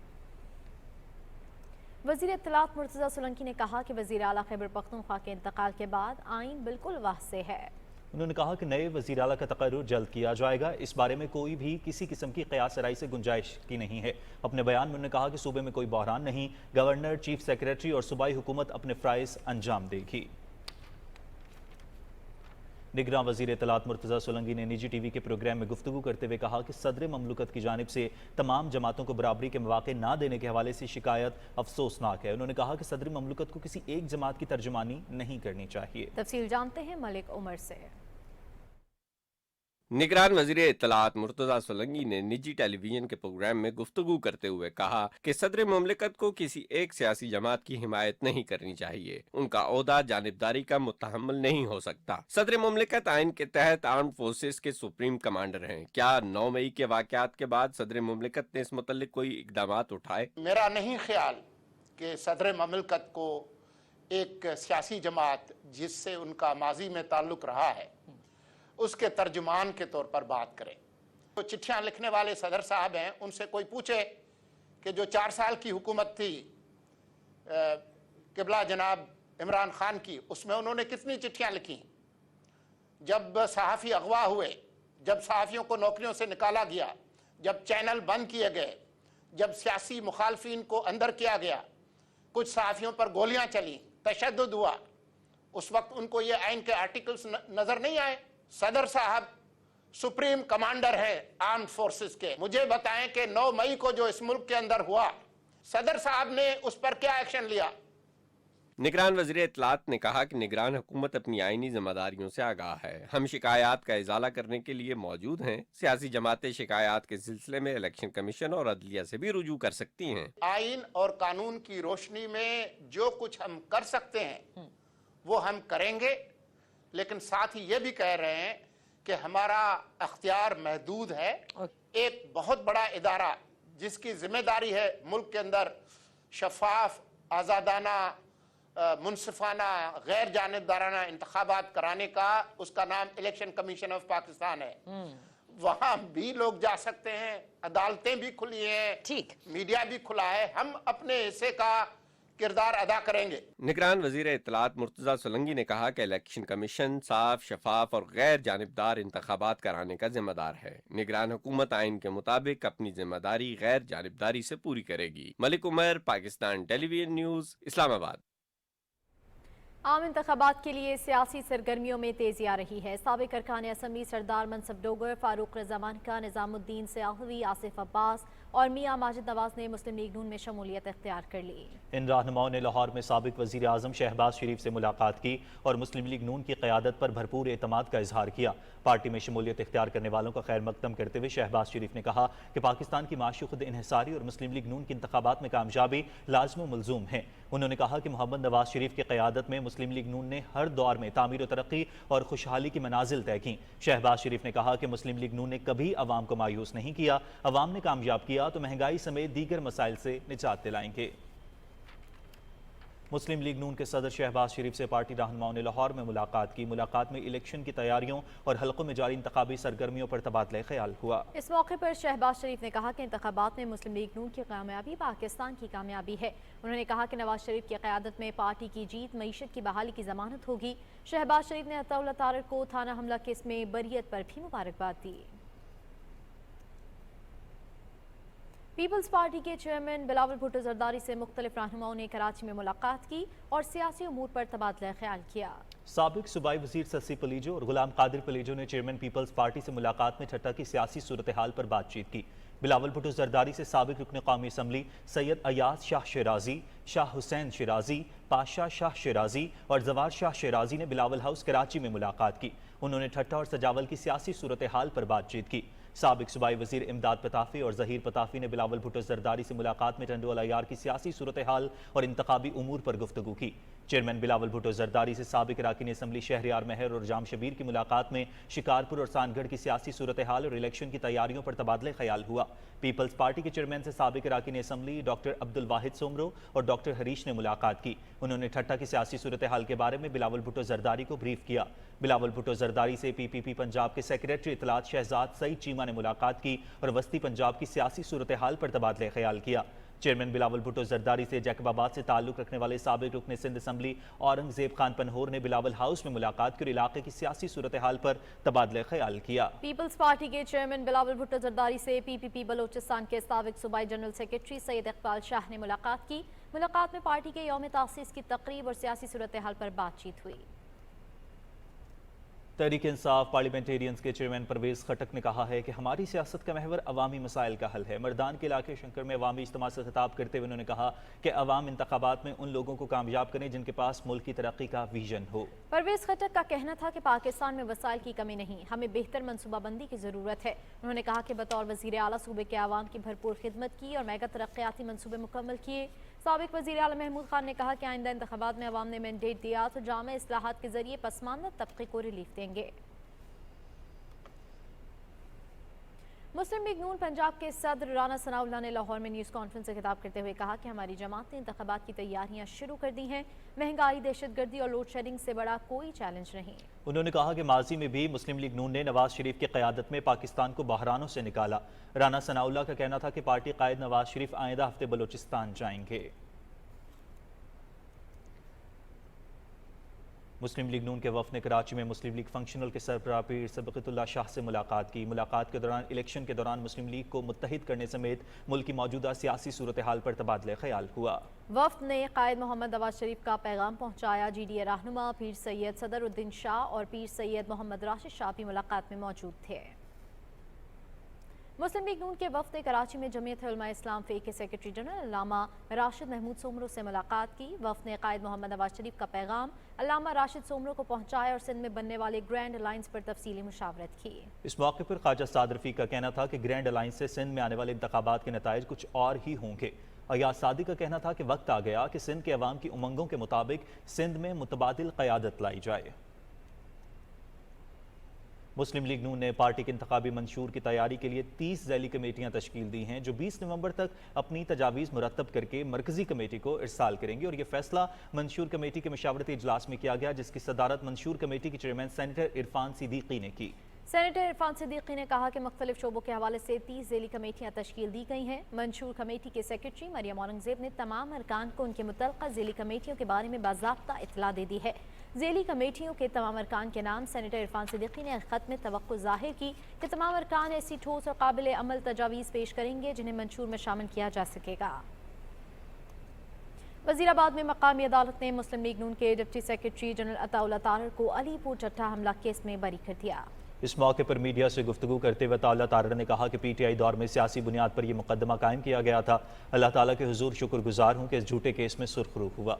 وزیر اطلاعات مرتضی سولنگی نے کہا کہ وزیر اعلیٰ خیبر پختونخوا کے انتقال کے بعد آئین بالکل واضح ہے۔ انہوں نے کہا کہ نئے وزیر اعلیٰ کا تقرر جلد کیا جائے گا، اس بارے میں کوئی بھی کسی قسم کی قیاس آرائی سے گنجائش کی نہیں ہے۔ اپنے بیان میں انہوں نے کہا کہ صوبے میں کوئی بحران نہیں، گورنر، چیف سیکریٹری اور صوبائی حکومت اپنے فرائض انجام دے گی۔ نگراں وزیر اطلاعات مرتضی سولنگی نے نجی ٹی وی کے پروگرام میں گفتگو کرتے ہوئے کہا کہ صدر مملکت کی جانب سے تمام جماعتوں کو برابری کے مواقع نہ دینے کے حوالے سے شکایت افسوسناک ہے۔ انہوں نے کہا کہ صدر مملکت کو کسی ایک جماعت کی ترجمانی نہیں کرنی چاہیے۔ تفصیل جانتے ہیں ملک عمر سے۔ نگران وزیر اطلاعات مرتضی سولنگی نے نجی ٹیلی ویژن کے پروگرام میں گفتگو کرتے ہوئے کہا کہ صدر مملکت کو کسی ایک سیاسی جماعت کی حمایت نہیں کرنی چاہیے، ان کا عہدہ جانبداری کا متحمل نہیں ہو سکتا۔ صدر مملکت آئین کے تحت آرمڈ فورسز کے سپریم کمانڈر ہیں۔ کیا 9 مئی کے واقعات کے بعد صدر مملکت نے اس متعلق کوئی اقدامات اٹھائے؟ میرا نہیں خیال کہ صدر مملکت کو ایک سیاسی جماعت جس سے ان کا ماضی میں تعلق رہا ہے اس کے ترجمان کے طور پر بات کرے۔ جو چٹھیاں لکھنے والے صدر صاحب ہیں ان سے کوئی پوچھے کہ جو 4 سال کی حکومت تھی قبلہ جناب عمران خان کی، اس میں انہوں نے کتنی چٹھیاں لکھی؟ جب صحافی اغوا ہوئے، جب صحافیوں کو نوکریوں سے نکالا گیا، جب چینل بند کیے گئے، جب سیاسی مخالفین کو اندر کیا گیا، کچھ صحافیوں پر گولیاں چلی، تشدد ہوا، اس وقت ان کو یہ آئین کے آرٹیکلز نظر نہیں آئے؟ صدر صاحب سپریم کمانڈر ہے آرمڈ فورسز کے، مجھے بتائیں کہ 9 مئی کو جو اس ملک کے اندر ہوا، صدر صاحب نے اس پر کیا ایکشن لیا؟ نگران وزیر اطلاعات نے کہا کہ نگران حکومت اپنی آئینی ذمہ داریوں سے آگاہ ہے، ہم شکایات کا ازالہ کرنے کے لیے موجود ہیں۔ سیاسی جماعتیں شکایات کے سلسلے میں الیکشن کمیشن اور عدلیہ سے بھی رجوع کر سکتی ہیں۔ آئین اور قانون کی روشنی میں جو کچھ ہم کر سکتے ہیں وہ ہم کریں گے، لیکن ساتھ ہی یہ بھی کہہ رہے ہیں کہ ہمارا اختیار محدود ہے۔ ایک بہت بڑا ادارہ جس کی ذمہ داری ہے ملک کے اندر شفاف، آزادانہ، منصفانہ، غیر جانبدارانہ انتخابات کرانے کا، اس کا نام الیکشن کمیشن آف پاکستان ہے۔ وہاں بھی لوگ جا سکتے ہیں، عدالتیں بھی کھلی ہیں، ٹھیک، میڈیا بھی کھلا ہے، ہم اپنے حصے کا کردار ادا کریں گے۔ نگران وزیر اطلاعات مرتضی سولنگی نے کہا کہ الیکشن کمیشن صاف، شفاف اور غیر جانبدار انتخابات کرانے کا ذمہ دار ہے۔ نگران حکومت آئین کے مطابق اپنی ذمہ داری غیر جانبداری سے پوری کرے گی۔ ملک عمر، پاکستان ٹیلی ویژن نیوز، اسلام آباد۔ عام انتخابات کے لیے سیاسی سرگرمیوں میں تیزی آ رہی ہے۔ سابق ارکان اسمبلی سردار منصف ڈوگر، فاروق رضا مانکا، نظام الدین سیاحوی، آصف عباس اور میاں ماجد نواز نے مسلم لیگ نون میں شمولیت اختیار کر لی۔ ان رہنماؤں نے لاہور میں سابق وزیر اعظم شہباز شریف سے ملاقات کی اور مسلم لیگ نون کی قیادت پر بھرپور اعتماد کا اظہار کیا۔ پارٹی میں شمولیت اختیار کرنے والوں کا خیر مقدم کرتے ہوئے شہباز شریف نے کہا کہ پاکستان کی معاشی خود انحصاری اور مسلم لیگ نون کی انتخابات میں کامیابی لازم و ملزوم ہے۔ انہوں نے کہا کہ محمد نواز شریف کی قیادت میں مسلم لیگ نون نے ہر دور میں تعمیر و ترقی اور خوشحالی کی منازل طے کی۔ شہباز شریف نے کہا کہ مسلم لیگ نون نے کبھی عوام کو مایوس نہیں کیا، عوام نے کامیاب کیا تو مہنگائی سمیت دیگر مسائل سے نجات دلائیں گے۔ مسلم لیگ نون کے صدر شہباز شریف سے پارٹی رہنماؤں نے لاہور میں ملاقات کی۔ ملاقات میں الیکشن کی تیاریوں اور حلقوں میں جاری انتخابی سرگرمیوں پر تبادلہ خیال ہوا۔ اس موقع پر شہباز شریف نے کہا کہ انتخابات میں مسلم لیگ نون کی کامیابی پاکستان کی کامیابی ہے۔ انہوں نے کہا کہ نواز شریف کی قیادت میں پارٹی کی جیت معیشت کی بحالی کی ضمانت ہوگی۔ شہباز شریف نے عطا اللہ طارق کو تھانہ حملہ کیس میں بریت پر بھی مبارکباد دی۔ پیپلز پارٹی کے چیئرمین بلاول بھٹو زرداری سے مختلف رہنماؤں نے کراچی میں ملاقات کی اور سیاسی امور پر تبادلہ خیال کیا۔ سابق صوبائی وزیر سسی پلیجو اور غلام قادر پلیجو نے چیئرمین پیپلز پارٹی سے ملاقات میں ٹھٹہ کی سیاسی صورتحال پر بات چیت کی۔ بلاول بھٹو زرداری سے سابق رکن قومی اسمبلی سید ایاز شاہ شیرازی، شاہ حسین شیرازی، پاشا شاہ شیرازی اور زوار شاہ شیرازی نے بلاول ہاؤس کراچی میں ملاقات کی۔ انہوں نے ٹھٹہ اور سجاول کی سیاسی صورتحال پر بات چیت کی۔ سابق صوبائی وزیر امداد پتافی اور ظہیر پتافی نے بلاول بھٹو زرداری سے ملاقات میں ٹنڈو العیار کی سیاسی صورتحال اور انتخابی امور پر گفتگو کی۔ چیئرمین بلاول بھٹو زرداری سے سابق اراکین اسمبلی شہریار مہر اور جام شبیر کی ملاقات میں شکارپور اور سانگڑھ کی سیاسی صورتحال اور الیکشن کی تیاریوں پر تبادلہ خیال ہوا۔ پیپلز پارٹی کے چیئرمین سے سابق اراکین اسمبلی ڈاکٹر عبد الواحد سومرو اور ڈاکٹر ہریش نے ملاقات کی۔ انہوں نے ٹھٹہ کی سیاسی صورتحال کے بارے میں بلاول بھٹو زرداری کو بریف کیا۔ بلاول بھٹو زرداری سے پی پی پی پنجاب کے سیکریٹری اطلاعات شہزاد سعید چیمہ نے ملاقات کی اور وسطی پنجاب کی سیاسی صورتحال پر تبادلہ خیال کیا۔ چیئرمین بلاول بھٹو زرداری سے جیکب آباد سے تعلق رکھنے والے سابق رکن سندھ اسمبلی اورنگزیب خان پنہور نے بلاول ہاؤس میں ملاقات کی اور علاقے کی سیاسی صورتحال پر تبادلہ خیال کیا۔ پیپلز پارٹی کے چیئرمین بلاول بھٹو زرداری سے پی پی پی بلوچستان کے سابق صوبائی جنرل سیکریٹری سید اقبال شاہ نے ملاقات کی۔ ملاقات میں پارٹی کے یوم تاسیس کی تقریب اور سیاسی صورتحال پر بات چیت ہوئی۔ تحریک انصاف پارلیمنٹیرینز کے چیئرمین پرویز خٹک نے کہا ہے کہ ہماری سیاست کا محور عوامی مسائل کا حل ہے۔ مردان کے علاقے شنکر میں عوامی اجتماع سے خطاب کرتے ہوئے انہوں نے کہا کہ عوام انتخابات میں ان لوگوں کو کامیاب کریں جن کے پاس ملک کی ترقی کا ویژن ہو۔ پرویز خٹک کا کہنا تھا کہ پاکستان میں وسائل کی کمی نہیں، ہمیں بہتر منصوبہ بندی کی ضرورت ہے۔ انہوں نے کہا کہ بطور وزیر اعلیٰ صوبے کے عوام کی بھرپور خدمت کی اور میگا ترقیاتی منصوبے مکمل کیے۔ سابق وزیر اعلیٰ محمود خان نے کہا کہ آئندہ انتخابات میں عوام نے مینڈیٹ دیا تو جامع اصلاحات کے ذریعے پسماندہ طبقے کو ریلیف دیں گے۔ مسلم لیگ نون پنجاب کے صدر رانا ثناء اللہ نے لاہور میں نیوز کانفرنس سے خطاب کرتے ہوئے کہا کہ ہماری جماعت نے انتخابات کی تیاریاں شروع کر دی ہیں۔ مہنگائی، دہشت گردی اور لوڈ شیڈنگ سے بڑا کوئی چیلنج نہیں۔ انہوں نے کہا کہ ماضی میں بھی مسلم لیگ نون نے نواز شریف کی قیادت میں پاکستان کو بحرانوں سے نکالا۔ رانا ثناء اللہ کا کہنا تھا کہ پارٹی قائد نواز شریف آئندہ ہفتے بلوچستان جائیں گے۔ مسلم لیگ نون کے وفد نے کراچی میں مسلم لیگ فنکشنل کے سربراہ پیر سبقت اللہ شاہ سے ملاقات کی۔ ملاقات کے دوران الیکشن کے دوران مسلم لیگ کو متحد کرنے سمیت ملک کی موجودہ سیاسی صورتحال پر تبادلہ خیال ہوا۔ وفد نے قائد محمد نواز شریف کا پیغام پہنچایا۔ جی ڈی اے رہنما پیر سید صدر الدین شاہ اور پیر سید محمد راشد شاہ بھی ملاقات میں موجود تھے۔ مسلم لیگ نون کے وفد نے کراچی میں جمعیت علماء اسلام فے کے سیکریٹری جنرل علامہ راشد محمود سومرو سے ملاقات کی۔ وفد نے قائد محمد نواز شریف کا پیغام علامہ راشد سومرو کو پہنچایا اور سندھ میں بننے والے گرینڈ الائنس پر تفصیلی مشاورت کی۔ اس موقع پر خواجہ سعد رفیق کا کہنا تھا کہ گرینڈ الائنس سے سندھ میں آنے والے انتخابات کے نتائج کچھ اور ہی ہوں گے۔ ایاز صادق کا کہنا تھا کہ وقت آ گیا کہ سندھ کے عوام کی امنگوں کے مطابق سندھ میں متبادل قیادت لائی جائے۔ مسلم لیگ نون نے پارٹی کے انتخابی منشور کی تیاری کے لیے 30 ذیلی کمیٹیاں تشکیل دی ہیں جو 20 نومبر تک اپنی تجاویز مرتب کر کے مرکزی کمیٹی کو ارسال کریں گے، اور یہ فیصلہ منشور کمیٹی کے مشاورتی اجلاس میں کیا گیا جس کی صدارت منشور کمیٹی کے چیئرمین سینیٹر عرفان صدیقی نے کی۔ سینیٹر عرفان صدیقی نے کہا کہ مختلف شعبوں کے حوالے سے 30 ذیلی کمیٹیاں تشکیل دی گئی ہیں۔ منشور کمیٹی کے سیکریٹری مریم اورنگزیب نے تمام ارکان کو ان کے متعلقہ ذیلی کمیٹیوں کے بارے میں باضابطہ اطلاع دے دی ہے۔ ذیلی کمیٹیوں کے تمام ارکان کے نام سینیٹر عرفان صدیقی نے خط میں توقع ظاہر کی کہ تمام ارکان ایسی ٹھوس اور قابل عمل تجاویز پیش کریں گے جنہیں منشور میں شامل کیا جا سکے گا۔ وزیر آباد میں مقامی عدالت نے مسلم لیگ نون کے ڈپٹی سیکریٹری جنرل عطا اللہ طارر کو علی پور چٹھا حملہ کیس میں بری کر دیا۔ اس موقع پر میڈیا سے گفتگو کرتے ہوئے عطا اللہ طارر نے کہا کہ پی ٹی آئی دور میں سیاسی بنیاد پر یہ مقدمہ قائم کیا گیا تھا۔ اللہ تعالیٰ کے حضور شکر گزار ہوں کہ اس جھوٹے کیس میں سرخ رو ہوا۔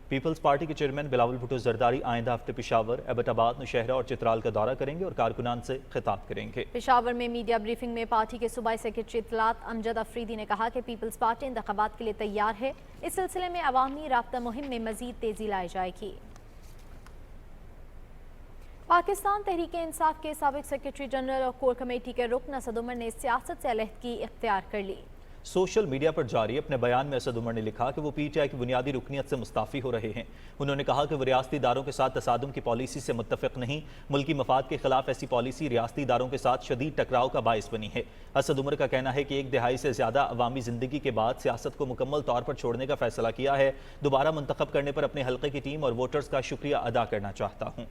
پیپلز پارٹی کے چیئرمین بلاول بھٹو زرداری آئندہ ہفتے پشاور، ایبٹ آباد، نوشہرہ اور چترال کا دورہ کریں گے اور کارکنان سے خطاب کریں گے۔ پشاور میں میڈیا بریفنگ میں پارٹی کے صوبائی سیکریٹری اطلاعات امجد افریدی نے کہا کہ پیپلز پارٹی انتخابات کے لیے تیار ہے۔ اس سلسلے میں عوامی رابطہ مہم میں مزید تیزی لائی جائے گی۔ پاکستان تحریک انصاف کے سابق سیکریٹری جنرل اور کور کمیٹی کے رکن اسد عمر نے سیاست سے علیحدگی اختیار کر لی۔ سوشل میڈیا پر جاری اپنے بیان میں اسد عمر نے لکھا کہ وہ پی ٹی آئی کی بنیادی رکنیت سے مستعفی ہو رہے ہیں۔ انہوں نے کہا کہ وہ ریاستی اداروں کے ساتھ تصادم کی پالیسی سے متفق نہیں، ملکی مفاد کے خلاف ایسی پالیسی ریاستی اداروں کے ساتھ شدید ٹکراؤ کا باعث بنی ہے۔ اسد عمر کا کہنا ہے کہ ایک دہائی سے زیادہ عوامی زندگی کے بعد سیاست کو مکمل طور پر چھوڑنے کا فیصلہ کیا ہے۔ دوبارہ منتخب کرنے پر اپنے حلقے کی ٹیم اور ووٹرز کا شکریہ ادا کرنا چاہتا ہوں۔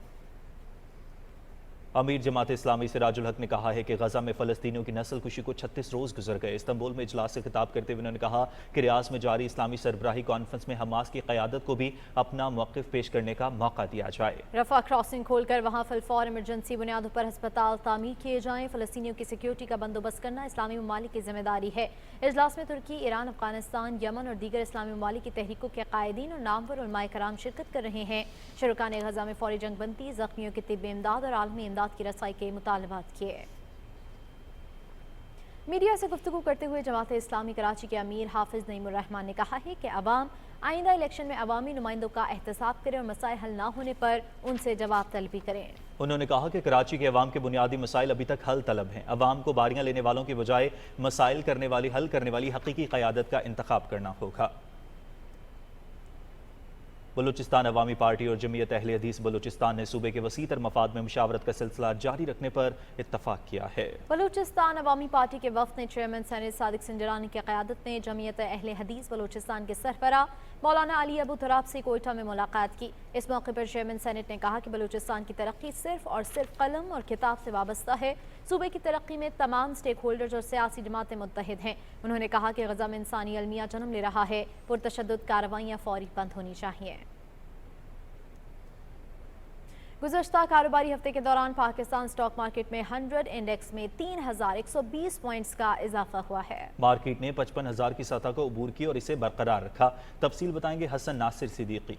अमीर जमात इस्लामी सिराजुल हक ने कहा है कि गजा में फ़लस्तीनियों की नस्ल कुशी को 36 रोज़ गुजर गए। इस्तांबुल में इजलास से खिताब करते हुए उन्होंने कहा कि रियाज में जारी इस्लामी सरबराही कॉन्फ्रेंस में हमास की क़यादत को भी अपना मौक़िफ़ पेश करने का मौका दिया जाए। रफा क्रॉसिंग खोलकर वहाँ फिलफौर इमरजेंसी बुनियादों पर अस्पताल तामीर किए जाएँ। फ़लस्तीनियों की सिक्योरिटी का बंदोबस्त करना इस्लामी ममालिक की जिम्मेदारी है। इजलास में तुर्की, ईरान, अफगानिस्तान, यमन और दीगर इस्लामी ममालिक की तहरीकों के कायदीन और नामवर उलमाए कराम शिरकत कर रहे हैं। शुरका ने गजा में फौरी जंग बंदी, जख्मियों की तिब्बी इमदाद और आलमी इमदाद की रसाई के मुतालबात किए। मीडिया से गुफ्तगू करते हुए जमात इस्लामी कराची के अमीर हाफिज नईमुर रहमान ने कहा है कि अवाम आइंदा इलेक्शन में अवामी नुमाइंदों का एहतसाब करें और मसाइल हल ना होने पर उनसे जवाब तलबी करें। उन्होंने कहा कि कराची के अवाम के बुनियादी मसाइल अभी तक हल तलब हैं। अवाम को बारियां लेने वालों की बजाय मसाइल हल करने वाली हकीकी क़यादत का इंतखाब करना होगा। बलूचिस्तान अवामी पार्टी और जमीयत अहले हदीस बलूचिस्तान ने सूबे के वसीतर मफाद में मुशावरत का सिलसिला जारी रखने पर इत्तफाक किया है। बलूचिस्तान अवामी पार्टी के वफ्द ने चेयरमैन सेनेट सादिक सिंजरानी की क़यादत में जमीयत अहले हदीस बलूचिस्तान के सरबराह मौलाना अली अबू तुराब से कोयटा में मुलाकात की। इस मौके पर चेयरमैन सेनेट ने कहा कि बलूचिस्तान की तरक्की सिर्फ और सिर्फ कलम और किताब से वाबस्ता है। सूबे की तरक्की में तमाम स्टेक होल्डर्स और सियासी जमातें मुत्तहिद हैं। उन्होंने कहा कि गजा में इंसानी अलमिया जन्म ले रहा है, पुरतशद्दुद कार्रवाइयाँ फौरी बंद होनी चाहिए। गुज़श्ता कारोबारी हफ्ते के दौरान पाकिस्तान स्टॉक मार्केट में 100 इंडेक्स में 3120 पॉइंट्स का इजाफा हुआ है। मार्केट ने 55,000 की सतह को अबूर की और इसे बरकरार रखा। तफसील बताएंगे हसन नासिर सिद्दीकी।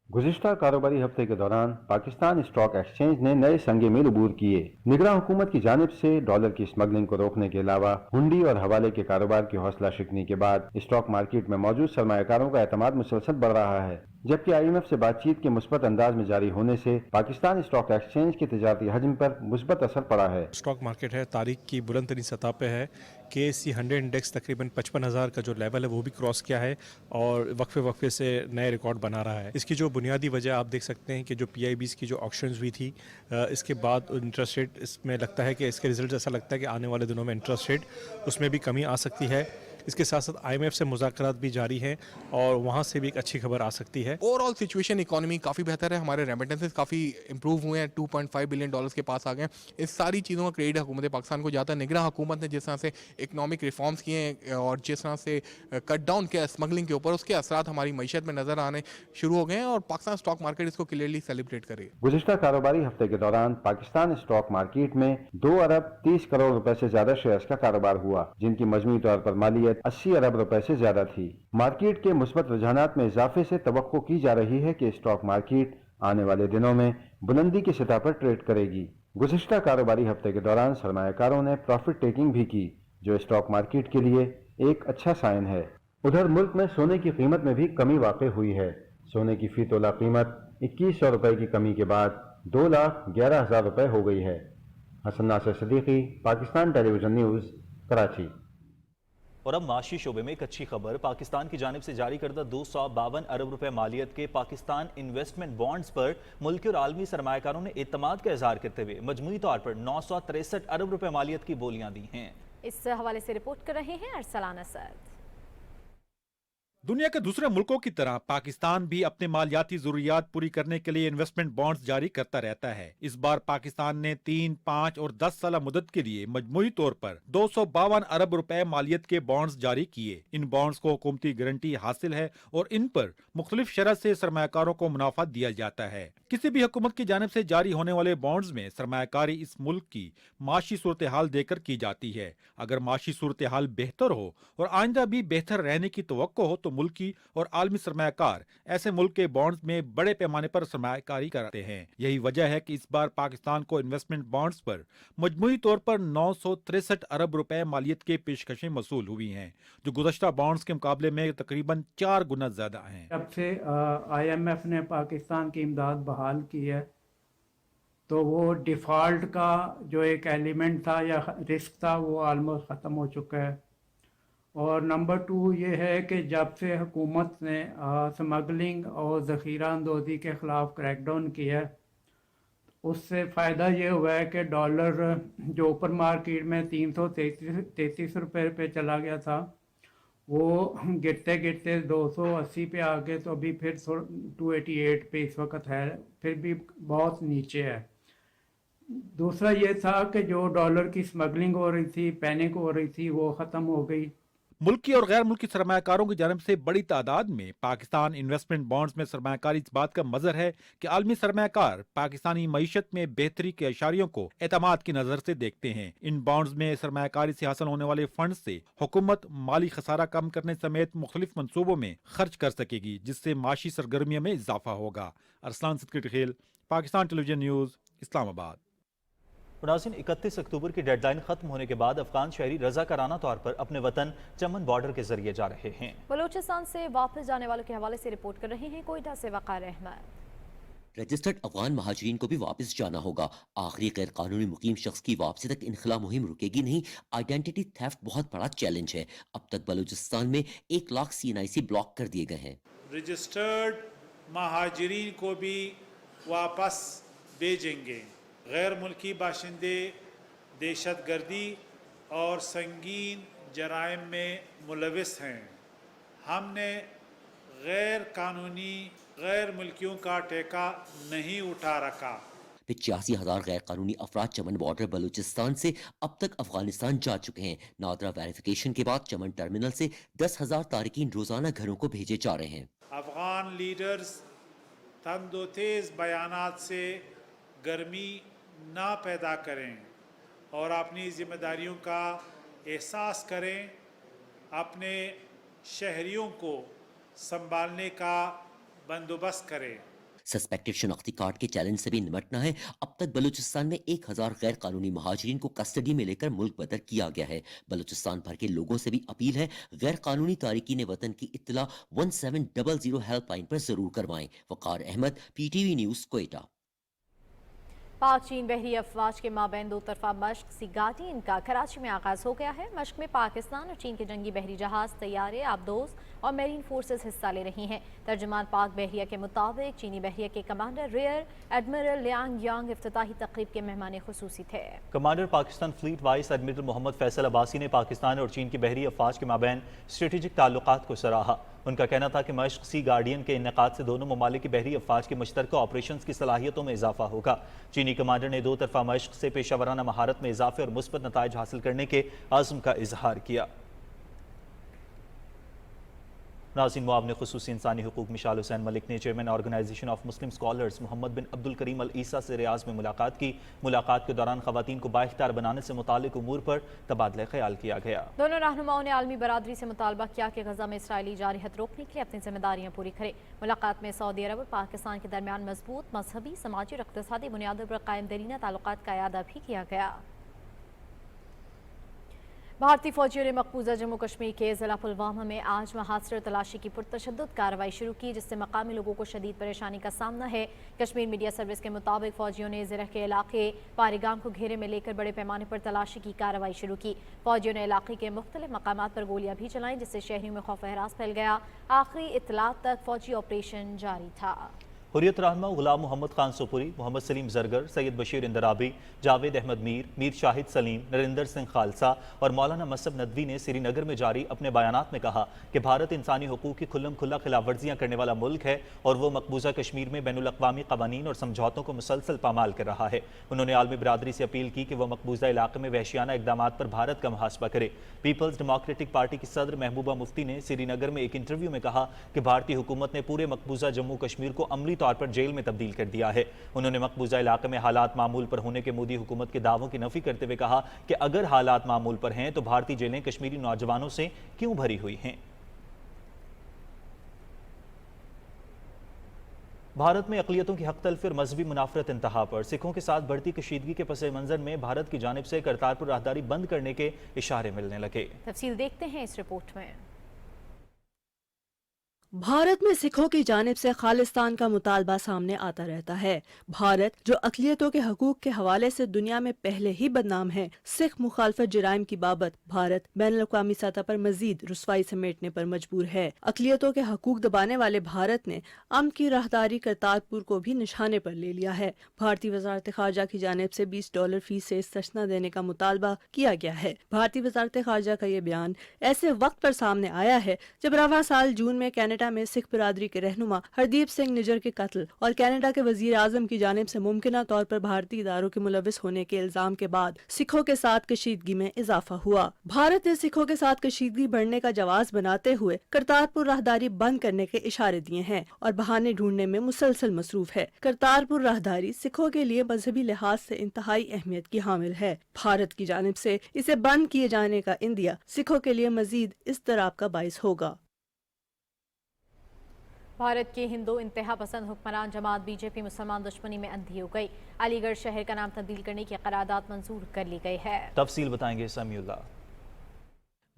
गुज़िश्ता कारोबारी हफ्ते के दौरान पाकिस्तान स्टॉक एक्सचेंज ने नए संगे मील अबूर किए। निगरान हुकूमत की जानिब से डॉलर की स्मगलिंग को रोकने के अलावा हुंडी और हवाले के कारोबार की हौसला शिकनी के बाद स्टॉक मार्केट में मौजूद सरमायाकारों का एतमाद मुसलसल बढ़ रहा है। जबकि IMF से बातचीत के मुस्बत अंदाज में जारी होने से पाकिस्तान स्टॉक एक्सचेंज के तिजारती हजम पर मुस्बत असर पड़ा है। स्टॉक मार्केट है तारीख की बुलंद तरीन सतह पे है। KSE 100 इंडेक्स तकरीबन 55,000 का जो लेवल है वो भी क्रॉस किया है और वक्फे से नए रिकॉर्ड बना रहा है। इसकी जो बुनियादी वजह आप देख सकते हैं कि जो PIBs की जो ऑक्शंस हुई थी, इसके बाद इंटरेस्ट रेट, इसमें लगता है कि इसके रिजल्ट ऐसा लगता है कि आने वाले दिनों में इंटरेस्ट रेट उसमें भी कमी आ सकती है। इसके साथ साथ IMF से मुज़ाकरात भी जारी हैं और वहाँ से भी एक अच्छी खबर आ सकती है। ओवरऑल सिचुएशन इकोनॉमी काफ़ी बेहतर है। हमारे रेमिटेंसेस काफ़ी इंप्रूव हुए हैं, $2.5 बिलियन के पास आ गए। इस सारी चीज़ों का क्रेडिट हुकूमत पाकिस्तान को जाता है। निगरान हुकूमत ने जिस तरह से इकनॉमिक रिफॉर्म्स किए हैं और जिस तरह से कट डाउन किया स्मगलिंग के ऊपर, उसके असरात हमारी मईशत में नजर आने शुरू हो गए हैं और पाकिस्तान स्टॉक मार्केट इसको क्लियरली सेलिब्रेट करे। गुज़िश्ता कारोबारी हफ्ते के दौरान पाकिस्तान स्टॉक मार्केट में 2 अरब 30 करोड़ रुपए से ज्यादा शेयर्स का कारोबार हुआ, जिनकी मजमूई तौर पर मालियत 80 अरब रुपए से ज्यादा थी। मार्केट के मुस्बत रुझानात में इजाफे से तवक्को की जा रही है कि स्टॉक मार्केट आने वाले दिनों में बुलंदी की सतह पर ट्रेड करेगी। गुज़िश्ता कारोबारी हफ्ते के दौरान सरमायाकारों ने प्रॉफिट टेकिंग भी की, जो स्टॉक मार्केट के लिए एक अच्छा साइन है। उधर मुल्क में सोने की कीमत में भी कमी वाक़ई हुई है। सोने की फी तोला कीमत 2100 रुपए की कमी के बाद 2,11,000 रुपए हो गई है। Hasan Nasir Siddiqui, Pakistan television news, Karachi. और अब माशी शोबे में एक अच्छी खबर। पाकिस्तान की जानिब से जारी करदा 252 अरब रुपए मालियत के पाकिस्तान इन्वेस्टमेंट बॉन्ड्स पर मुल्की और आलमी सरमायाकारों ने एतमाद का इजहार करते हुए मजमूई तौर पर 963 अरब रुपए मालियत की बोलियां दी हैं। इस हवाले से रिपोर्ट कर रहे हैं अरसलान असद। दुनिया के दूसरे मुल्कों की तरह पाकिस्तान भी अपने मालियाती जरूरियात पूरी करने के लिए इन्वेस्टमेंट बॉन्ड्स जारी करता रहता है। इस बार पाकिस्तान ने 3, 5 और 10 साल मुद्दत के लिए मजमूई तौर पर 252 अरब रुपए मालियत के बॉन्ड्स जारी किए। इन बॉन्ड्स को हुकूमती गारंटी हासिल है और इन पर मुख्तलिफ शरह से सरमायाकारों को मुनाफा दिया जाता है। किसी भी हुकूमत की जानिब से जारी होने वाले बॉन्ड्स में सरमायाकारी इस मुल्क की माशी सूरत हाल देकर की जाती है। अगर माशी सूरत हाल बेहतर हो और आइंदा भी बेहतर रहने की तवक्को हो तो मुल्की और आलमी सरमायाकार ऐसे मुल्क के बॉन्ड्स में बड़े पैमाने पर सरमायाकारी करते हैं। यही वजह है कि इस बार पाकिस्तान को इन्वेस्टमेंट बॉन्ड्स पर मजमूई तौर पर 963 अरब रुपए मालियत के पेशकशें मसूल हुई हैं, जो गुज़श्ता बॉन्ड्स के मुकाबले में तकरीबन 4 गुना ज्यादा हैं। जब से IMF ने पाकिस्तान की इमदाद बहाल की है तो वो डिफ़ॉल्ट का जो एक एलिमेंट था या रिस्क था वो आलमोस्ट ख़त्म हो चुका है। और नंबर 2 ये है कि जब से हुकूमत ने स्मगलिंग और ज़ख़ीरा अंदोज़ी के ख़िलाफ़ क्रैकडाउन किया है, उससे फ़ायदा ये हुआ है कि डॉलर जो ओपन मार्केट में 333 रुपये पे चला गया था, वो गिरते गिरते 280 पे आ गए, तो अभी फिर 288 पे इस वक्त है, फिर भी बहुत नीचे है। दूसरा ये था कि जो डॉलर की स्मगलिंग हो रही थी, पैनिक हो रही थी, वो ख़त्म हो गई। मुल्की और गैर मुल्की सरमाकारों की जानब से बड़ी तादाद में पाकिस्तान इन्वेस्टमेंट बॉन्ड्स में सरमाकारी इस बात का मजहर है कि आलमी सरमाकार पाकिस्तानी मईशत में बेहतरी के इशारियों को एतमाद की नजर से देखते हैं। इन बॉन्ड्स में सरमाकारी से हासिल होने वाले फंड से हुकूमत माली खसारा कम करने समेत मुख्तलिफ मनसूबों में खर्च कर सकेगी, जिससे माशी सरगर्मियों में इजाफा होगा। अरसलान सिद्दीकी खेल, पाकिस्तान टेलीविजन न्यूज़, इस्लामाबाद। नाज़रीन, 31 अक्टूबर की डेडलाइन खत्म होने के बाद अफगान शहरी रजाकाराना तौर पर अपने वतन चमन बॉर्डर के जरिए जा रहे हैं। बलूचिस्तान से वापस जाने वालों के हवाले से रिपोर्ट कर रहे हैं कोयटा से वकार अहमद। रजिस्टर्ड अफगान महाजरीन को भी वापस जाना होगा। आखिरी गैर कानूनी मुकीम शख्स की वापसी तक इनखला मुहिम रुकेगी नहीं। आइडेंटिटी थेफ्ट बहुत बड़ा चैलेंज है। अब तक बलूचिस्तान में 1 लाख CNIC ब्लॉक कर दिए गए हैं। रजिस्टर्ड महाजरीन को भी वापस भेजेंगे। गैर मुल्की बाशिंदे दहशतगर्दी और संगीन जराइम में मुलविस हैं। हमने गैर कानूनी गैर मुल्कियों का टेका नहीं उठा रखा। 85,000 गैर कानूनी अफराद चमन बॉर्डर बलूचिस्तान से अब तक अफगानिस्तान जा चुके हैं। नादरा वेरिफिकेशन के बाद चमन टर्मिनल से 10,000 तारिकीन रोजाना घरों को भेजे जा रहे हैं। अफगान लीडर्स तंदो तेज बयानात से गर्मी ना पैदा करें और अपनी जिम्मेदारियों का एहसास करें। अपने शहरियों को संभालने का बंदोबस्त करें। सस्पेक्टेड शनाख्ती कार्ड के चैलेंज से भी निपटना है। अब तक बलूचिस्तान में 1,000 गैर कानूनी महाजरीन को कस्टडी में लेकर मुल्क बदर किया गया है। बलूचिस्तान भर के लोगों से भी अपील है, गैर कानूनी तारिकीन वतन की इत्तला 1700 हेल्पलाइन पर जरूर करवाएं। वकार अहमद, PTV न्यूज़, कोयटा। पाक चीन बहरी अफवाज के माबैन दो तरफा मश्क सी गार्डियन का कराची में आगाज हो गया है। मश्क में पाकिस्तान और चीन के जंगी बहरी जहाज, तैयारे, आबदोज और मेरीन फोर्सेस हिस्सा ले रही हैं। तर्जुमान पाक बहरिया के मुताबिक चीनी बहरिया के commander rear admiral Liang Yang इफ्तिताही तकरीब के मेहमान खुसूसी थे। Commander Pakistan fleet vice admiral Mohammad Faisal Abbasi ने पाकिस्तान और चीन की बहरी अफवाज के माबैन स्ट्रेटेजिक ताल्लुकात को सराहा। उनका कहना था कि मश्क सी गार्डियन के इनेकाद से दोनों ममालिक की बहरी अफवाज के मुश्तरका ऑपरेशन की सलाहियतों में इजाफा होगा। चीनी कमांडर ने दो तरफा मश्क से पेशावराना महारत में इजाफे और मुस्बत नताइज हासिल करने के आज़म का इजहार किया। नाज़रीन, मुआविन खुसूसी इंसानी हुकूक मिशाल हुसैन मलिक ने chairman organisation of Muslim scholars Mohammad bin Abdul Karim al Issa से रियाज में मुलाकात की। मुलाकात के दौरान खवातीन को बाइख्तियार बनाने से मुतालिक उमूर पर तबादला ख्याल किया गया। दोनों रहनुमाओं ने आलमी बरादरी से मुतालबा किया कि गजा में इसराइली जारहियत रोकने के लिए अपनी जिम्मेदारियां पूरी करे। मुलाकात में सऊदी अरब और पाकिस्तान के दरमियान मजबूत मजहबी, समाजी और इक़्तिसादी बुनियादों पर कायम दरीना ताल्लुकात का इयादा भी किया गया। भारतीय फौजियों ने मकबूजा जम्मू कश्मीर के जिला पुलवामा में आज महासर तलाशी की पुरतशद्दुद कार्रवाई शुरू की, जिससे मकामी लोगों को शदीद परेशानी का सामना है। कश्मीर मीडिया सर्विस के मुताबिक फौजियों ने जिला के इलाके पारीगाम को घेरे में लेकर बड़े पैमाने पर तलाशी की कार्रवाई शुरू की। फौजियों ने इलाके के मुख्तलिफ मकामात पर गोलियां भी चलाईं, जिससे शहरियों में खौफ हरास फैल गया। आखिरी इत्तलात तक फौजी ऑपरेशन जारी था। हुर्रियत रहनुमा गुलाम मोहम्मद खान सोपुरी, मोहम्मद सलीम जरगर, सैयद बशीर इंदराबी, जावेद अहमद मीर, मीर शाहिद सलीम, नरेंद्र सिंह खालसा और मौलाना मसब नदवी ने श्रीनगर में जारी अपने बयानात में कहा कि भारत इंसानी हुकूक की खुल्लम खुल्ला खिलाफ वर्जियाँ करने वाला मुल्क है और वो मकबूजा कश्मीर में बैनुल अक़वामी क़वानीन और समझौतों को मुसलसल पामाल कर रहा है। उन्होंने आलमी बरादरी से अपील की कि वह मकबूजा इलाके में वहशियाना इक़दामात पर भारत का मुहासबा करे। पीपल्स डेमोक्रेटिक पार्टी की सदर महबूबा मुफ्ती ने श्रीनगर में एक इंटरव्यू में कहा कि भारतीय हुकूमत ने पूरे मकबूजा जम्मू कश्मीर को अमली तौर पर जेल में तब्दील कर दिया है। उन्होंने मकबूजा इलाके में हालात मामूल पर होने के मोदी हुकूमत के दावों की नफी करते हुए कहा कि अगर हालात मामूल पर हैं तो भारतीय जेलें कश्मीरी नौजवानों से क्यों भरी हुई हैं। भारत में अक़लियतों की हक तलफ़ी और मजहबी मुनाफरत इंतहा पर, सिखों के साथ बढ़ती कशीदगी के पस मंज़र में भारत की जानिब से करतारपुर राहदारी बंद करने के इशारे मिलने लगे। तफसील देखते हैं इस रिपोर्ट में। भारत में सिखों की जानिब से खालिस्तान का मुतालबा सामने आता रहता है। भारत जो अक़लियतों के हकूक़ के हवाले से दुनिया में पहले ही बदनाम है, सिख मुखालफत जराइम की बाबत भारत बैनुल-अक़वामी सतह पर मजीद रुसवाई समेटने पर मजबूर है। अक़लियतों के हकूक़ दबाने वाले भारत ने अमन की राहदारी करतारपुर को भी निशाने पर ले लिया है। भारतीय वज़ारत ख़ारजा की जानिब से $20 फीस से इस्तिस्ना देने का मुतालबा किया गया है। भारतीय वज़ारत ख़ारजा का ये बयान ऐसे वक्त पर सामने आया है जब रवा साल जून में कनाडा کوئٹہ میں سکھ برادری کے رہنما ہردیپ سنگھ نجر کے قتل اور کینیڈا کے وزیر اعظم کی جانب سے ممکنہ طور پر بھارتی اداروں کے ملوث ہونے کے الزام کے بعد سکھوں کے ساتھ کشیدگی میں اضافہ ہوا۔ بھارت نے سکھوں کے ساتھ کشیدگی بڑھنے کا جواز بناتے ہوئے کرتارپور راہداری بند کرنے کے اشارے دیے ہیں اور بہانے ڈھونڈنے میں مسلسل مصروف ہے۔ کرتارپور راہداری سکھوں کے لیے مذہبی لحاظ سے انتہائی اہمیت کی حامل ہے۔ بھارت کی جانب سے اسے بند کیے جانے کا اندیا سکھوں کے لیے مزید اضطراب کا باعث ہوگا۔ بھارت کے ہندو انتہا پسند حکمران جماعت بی جے پی مسلمان دشمنی میں اندھی ہو گئی۔ علی گڑھ شہر کا نام تبدیل کرنے کی قرارداد منظور کر لی گئی ہے۔ تفصیل بتائیں گے سمیع اللہ۔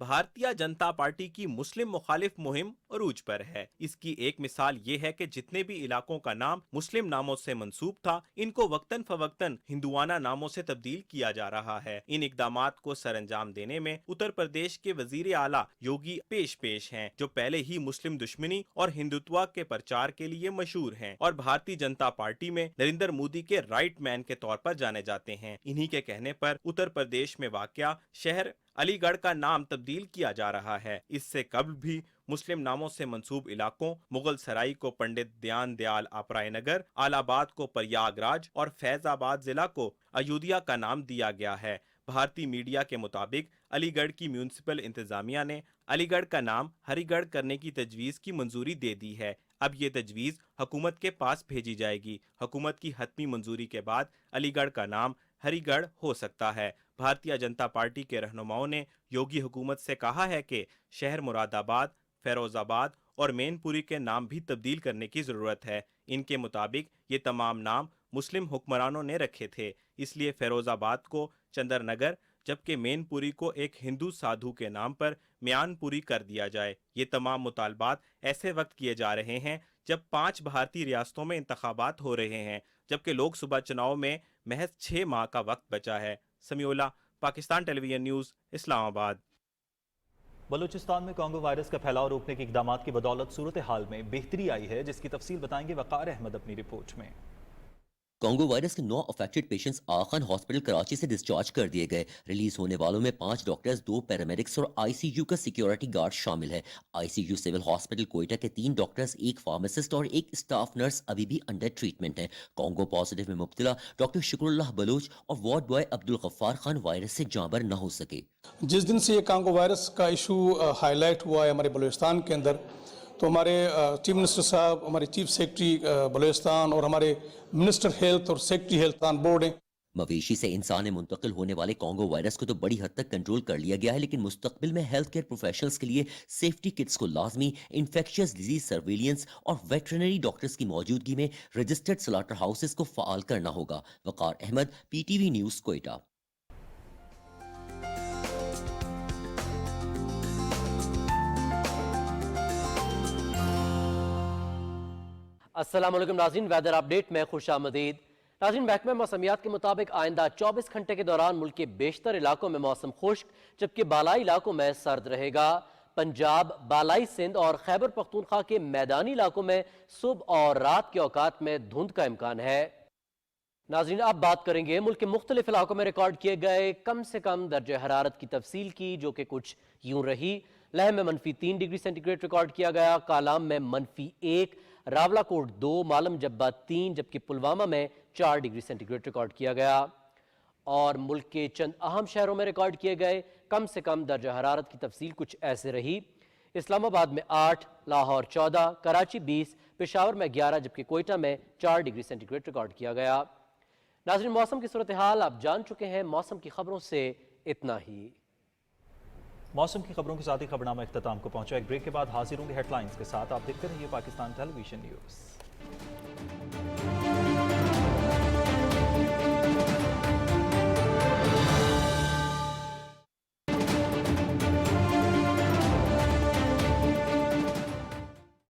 بھارتیہ جنتا پارٹی کی مسلم مخالف مہم عروج پر ہے۔ اس کی ایک مثال یہ ہے کہ جتنے بھی علاقوں کا نام مسلم ناموں سے منسوب تھا ان کو وقتاً فوقتاً ہندوانہ ناموں سے تبدیل کیا جا رہا ہے۔ ان اقدامات کو سر انجام دینے میں اتر پردیش کے وزیر اعلیٰ یوگی پیش ہیں، جو پہلے ہی مسلم دشمنی اور ہندوتوا کے پرچار کے لیے مشہور ہیں اور بھارتی جنتا پارٹی میں نریندر مودی کے رائٹ مین کے طور پر جانے جاتے ہیں۔ انہی کے کہنے پر اتر پردیش میں واقع شہر علی گڑھ کا نام تبدیل کیا جا رہا ہے۔ اس سے قبل بھی مسلم ناموں سے منسوب علاقوں مغل سرائی کو پنڈت دیان دیال آپرائے نگر، آل آباد کو پریاگ راج اور فیض آباد ضلع کو ایودھیا کا نام دیا گیا ہے۔ بھارتی میڈیا کے مطابق علی گڑھ کی میونسپل انتظامیہ نے علی گڑھ کا نام ہری گڑھ کرنے کی تجویز کی منظوری دے دی ہے۔ اب یہ تجویز حکومت کے پاس بھیجی جائے گی۔ حکومت کی حتمی منظوری کے بعد علی گڑھ کا نام ہری گڑھ ہو سکتا ہے۔ بھارتیہ جنتا پارٹی کے رہنماؤں نے یوگی حکومت سے کہا ہے کہ شہر مراد آباد، فیروز آباد اور مین پوری کے نام بھی تبدیل کرنے کی ضرورت ہے۔ ان کے مطابق یہ تمام نام مسلم حکمرانوں نے رکھے تھے، اس لیے فیروز آباد کو چندر نگر جبکہ مین پوری کو ایک ہندو سادھو کے نام پر میان پوری کر دیا جائے۔ یہ تمام مطالبات ایسے وقت کیے جا رہے ہیں جب 5 بھارتی ریاستوں میں انتخابات ہو رہے ہیں، جبکہ لوک سبھا چناؤ میں محض 6 ماہ کا وقت بچا ہے۔ سمیع اللہ، پاکستان ٹیلی ویژن نیوز، اسلام آباد۔ بلوچستان میں کانگو وائرس کا پھیلاؤ روکنے کے اقدامات کی بدولت صورتحال میں بہتری آئی ہے، جس کی تفصیل بتائیں گے وقار احمد اپنی رپورٹ میں۔ کانگو وائرس کے 9 افیکٹڈ پیشنٹس آغا خان ہاسپٹل کراچی سے ڈسچارج کر دیے گئے۔ ریلیز ہونے والوں میں 5 ڈاکٹرز، 2 پیرامیڈکس اور آئی سی یو کا سیکیورٹی گارڈ شامل ہے۔ آئی سی یو سول ہاسپٹل کوئٹہ کے 3 ڈاکٹرز، 1 فارماسسٹ اور 1 اسٹاف نرس ابھی بھی انڈر ٹریٹمنٹ ہیں۔ کانگو پازیٹیو میں مبتلا ڈاکٹر شکر اللہ بلوچ اور ward boy Abdul Ghaffar Khan virus سے جاں بر نہ ہو سکے۔ جس دن سے یہ کانگو وائرس کا ایشو ہائی لائٹ ہوا ہے ہمارے بلوچستان کے اندر، تو ہمارے چیف منسٹر صاحب، ہمارے چیف سیکرٹری بلوچستان اور ہمارے منسٹر ہیلتھ اور سیکرٹری ہیلتھ آن بورڈ ہیں۔ مویشی سے انسان میں منتقل ہونے والے کانگو وائرس کو تو بڑی حد تک کنٹرول کر لیا گیا ہے، لیکن مستقبل میں ہیلتھ کیئر پروفیشنلز کے لیے سیفٹی کٹس کو لازمی، انفیکشس ڈیزیز سرویلنس اور ویٹرنری ڈاکٹرز کی موجودگی میں رجسٹرڈ سلاٹر ہاؤسز کو فعال کرنا ہوگا۔ Waqar Ahmed, P T V news, Quetta. السلام علیکم ناظرین، ویدر اپڈیٹ میں خوش آمدید۔ ناظرین، محکمہ موسمیات کے مطابق آئندہ 24 گھنٹے کے دوران ملک کے بیشتر علاقوں میں موسم خشک جبکہ بالائی علاقوں میں سرد رہے گا۔ پنجاب، بالائی سندھ اور خیبر پختونخوا کے میدانی علاقوں میں صبح اور رات کے اوقات میں دھند کا امکان ہے۔ ناظرین، اب بات کریں گے ملک کے مختلف علاقوں میں ریکارڈ کیے گئے کم سے کم درجہ حرارت کی تفصیل کی، جو کہ کچھ یوں رہی۔ لہ میں -3 ڈگری سینٹی گریڈ ریکارڈ کیا گیا، کالام میں -1، راولہ کوٹ 2، مالم جبہ 3 جبکہ پلوامہ میں 4 ڈگری سینٹی گریڈ ریکارڈ کیا گیا۔ اور ملک کے چند اہم شہروں میں ریکارڈ کیے گئے کم سے کم درجہ حرارت کی تفصیل کچھ ایسے رہی۔ اسلام آباد میں 8، لاہور 14، کراچی 20، پشاور میں 11 جبکہ کوئٹہ میں 4 ڈگری سینٹی گریڈ ریکارڈ کیا گیا۔ ناظرین، موسم کی صورتحال آپ جان چکے ہیں، موسم کی خبروں سے اتنا ہی۔ موسم کی خبروں کے ساتھ ہی خبرنامہ اختتام کو پہنچا۔ ایک بریک کے بعد حاضر ہوں گے ہیڈ لائنز کے ساتھ۔ آپ دیکھتے رہیے پاکستان ٹیلی ویژن نیوز۔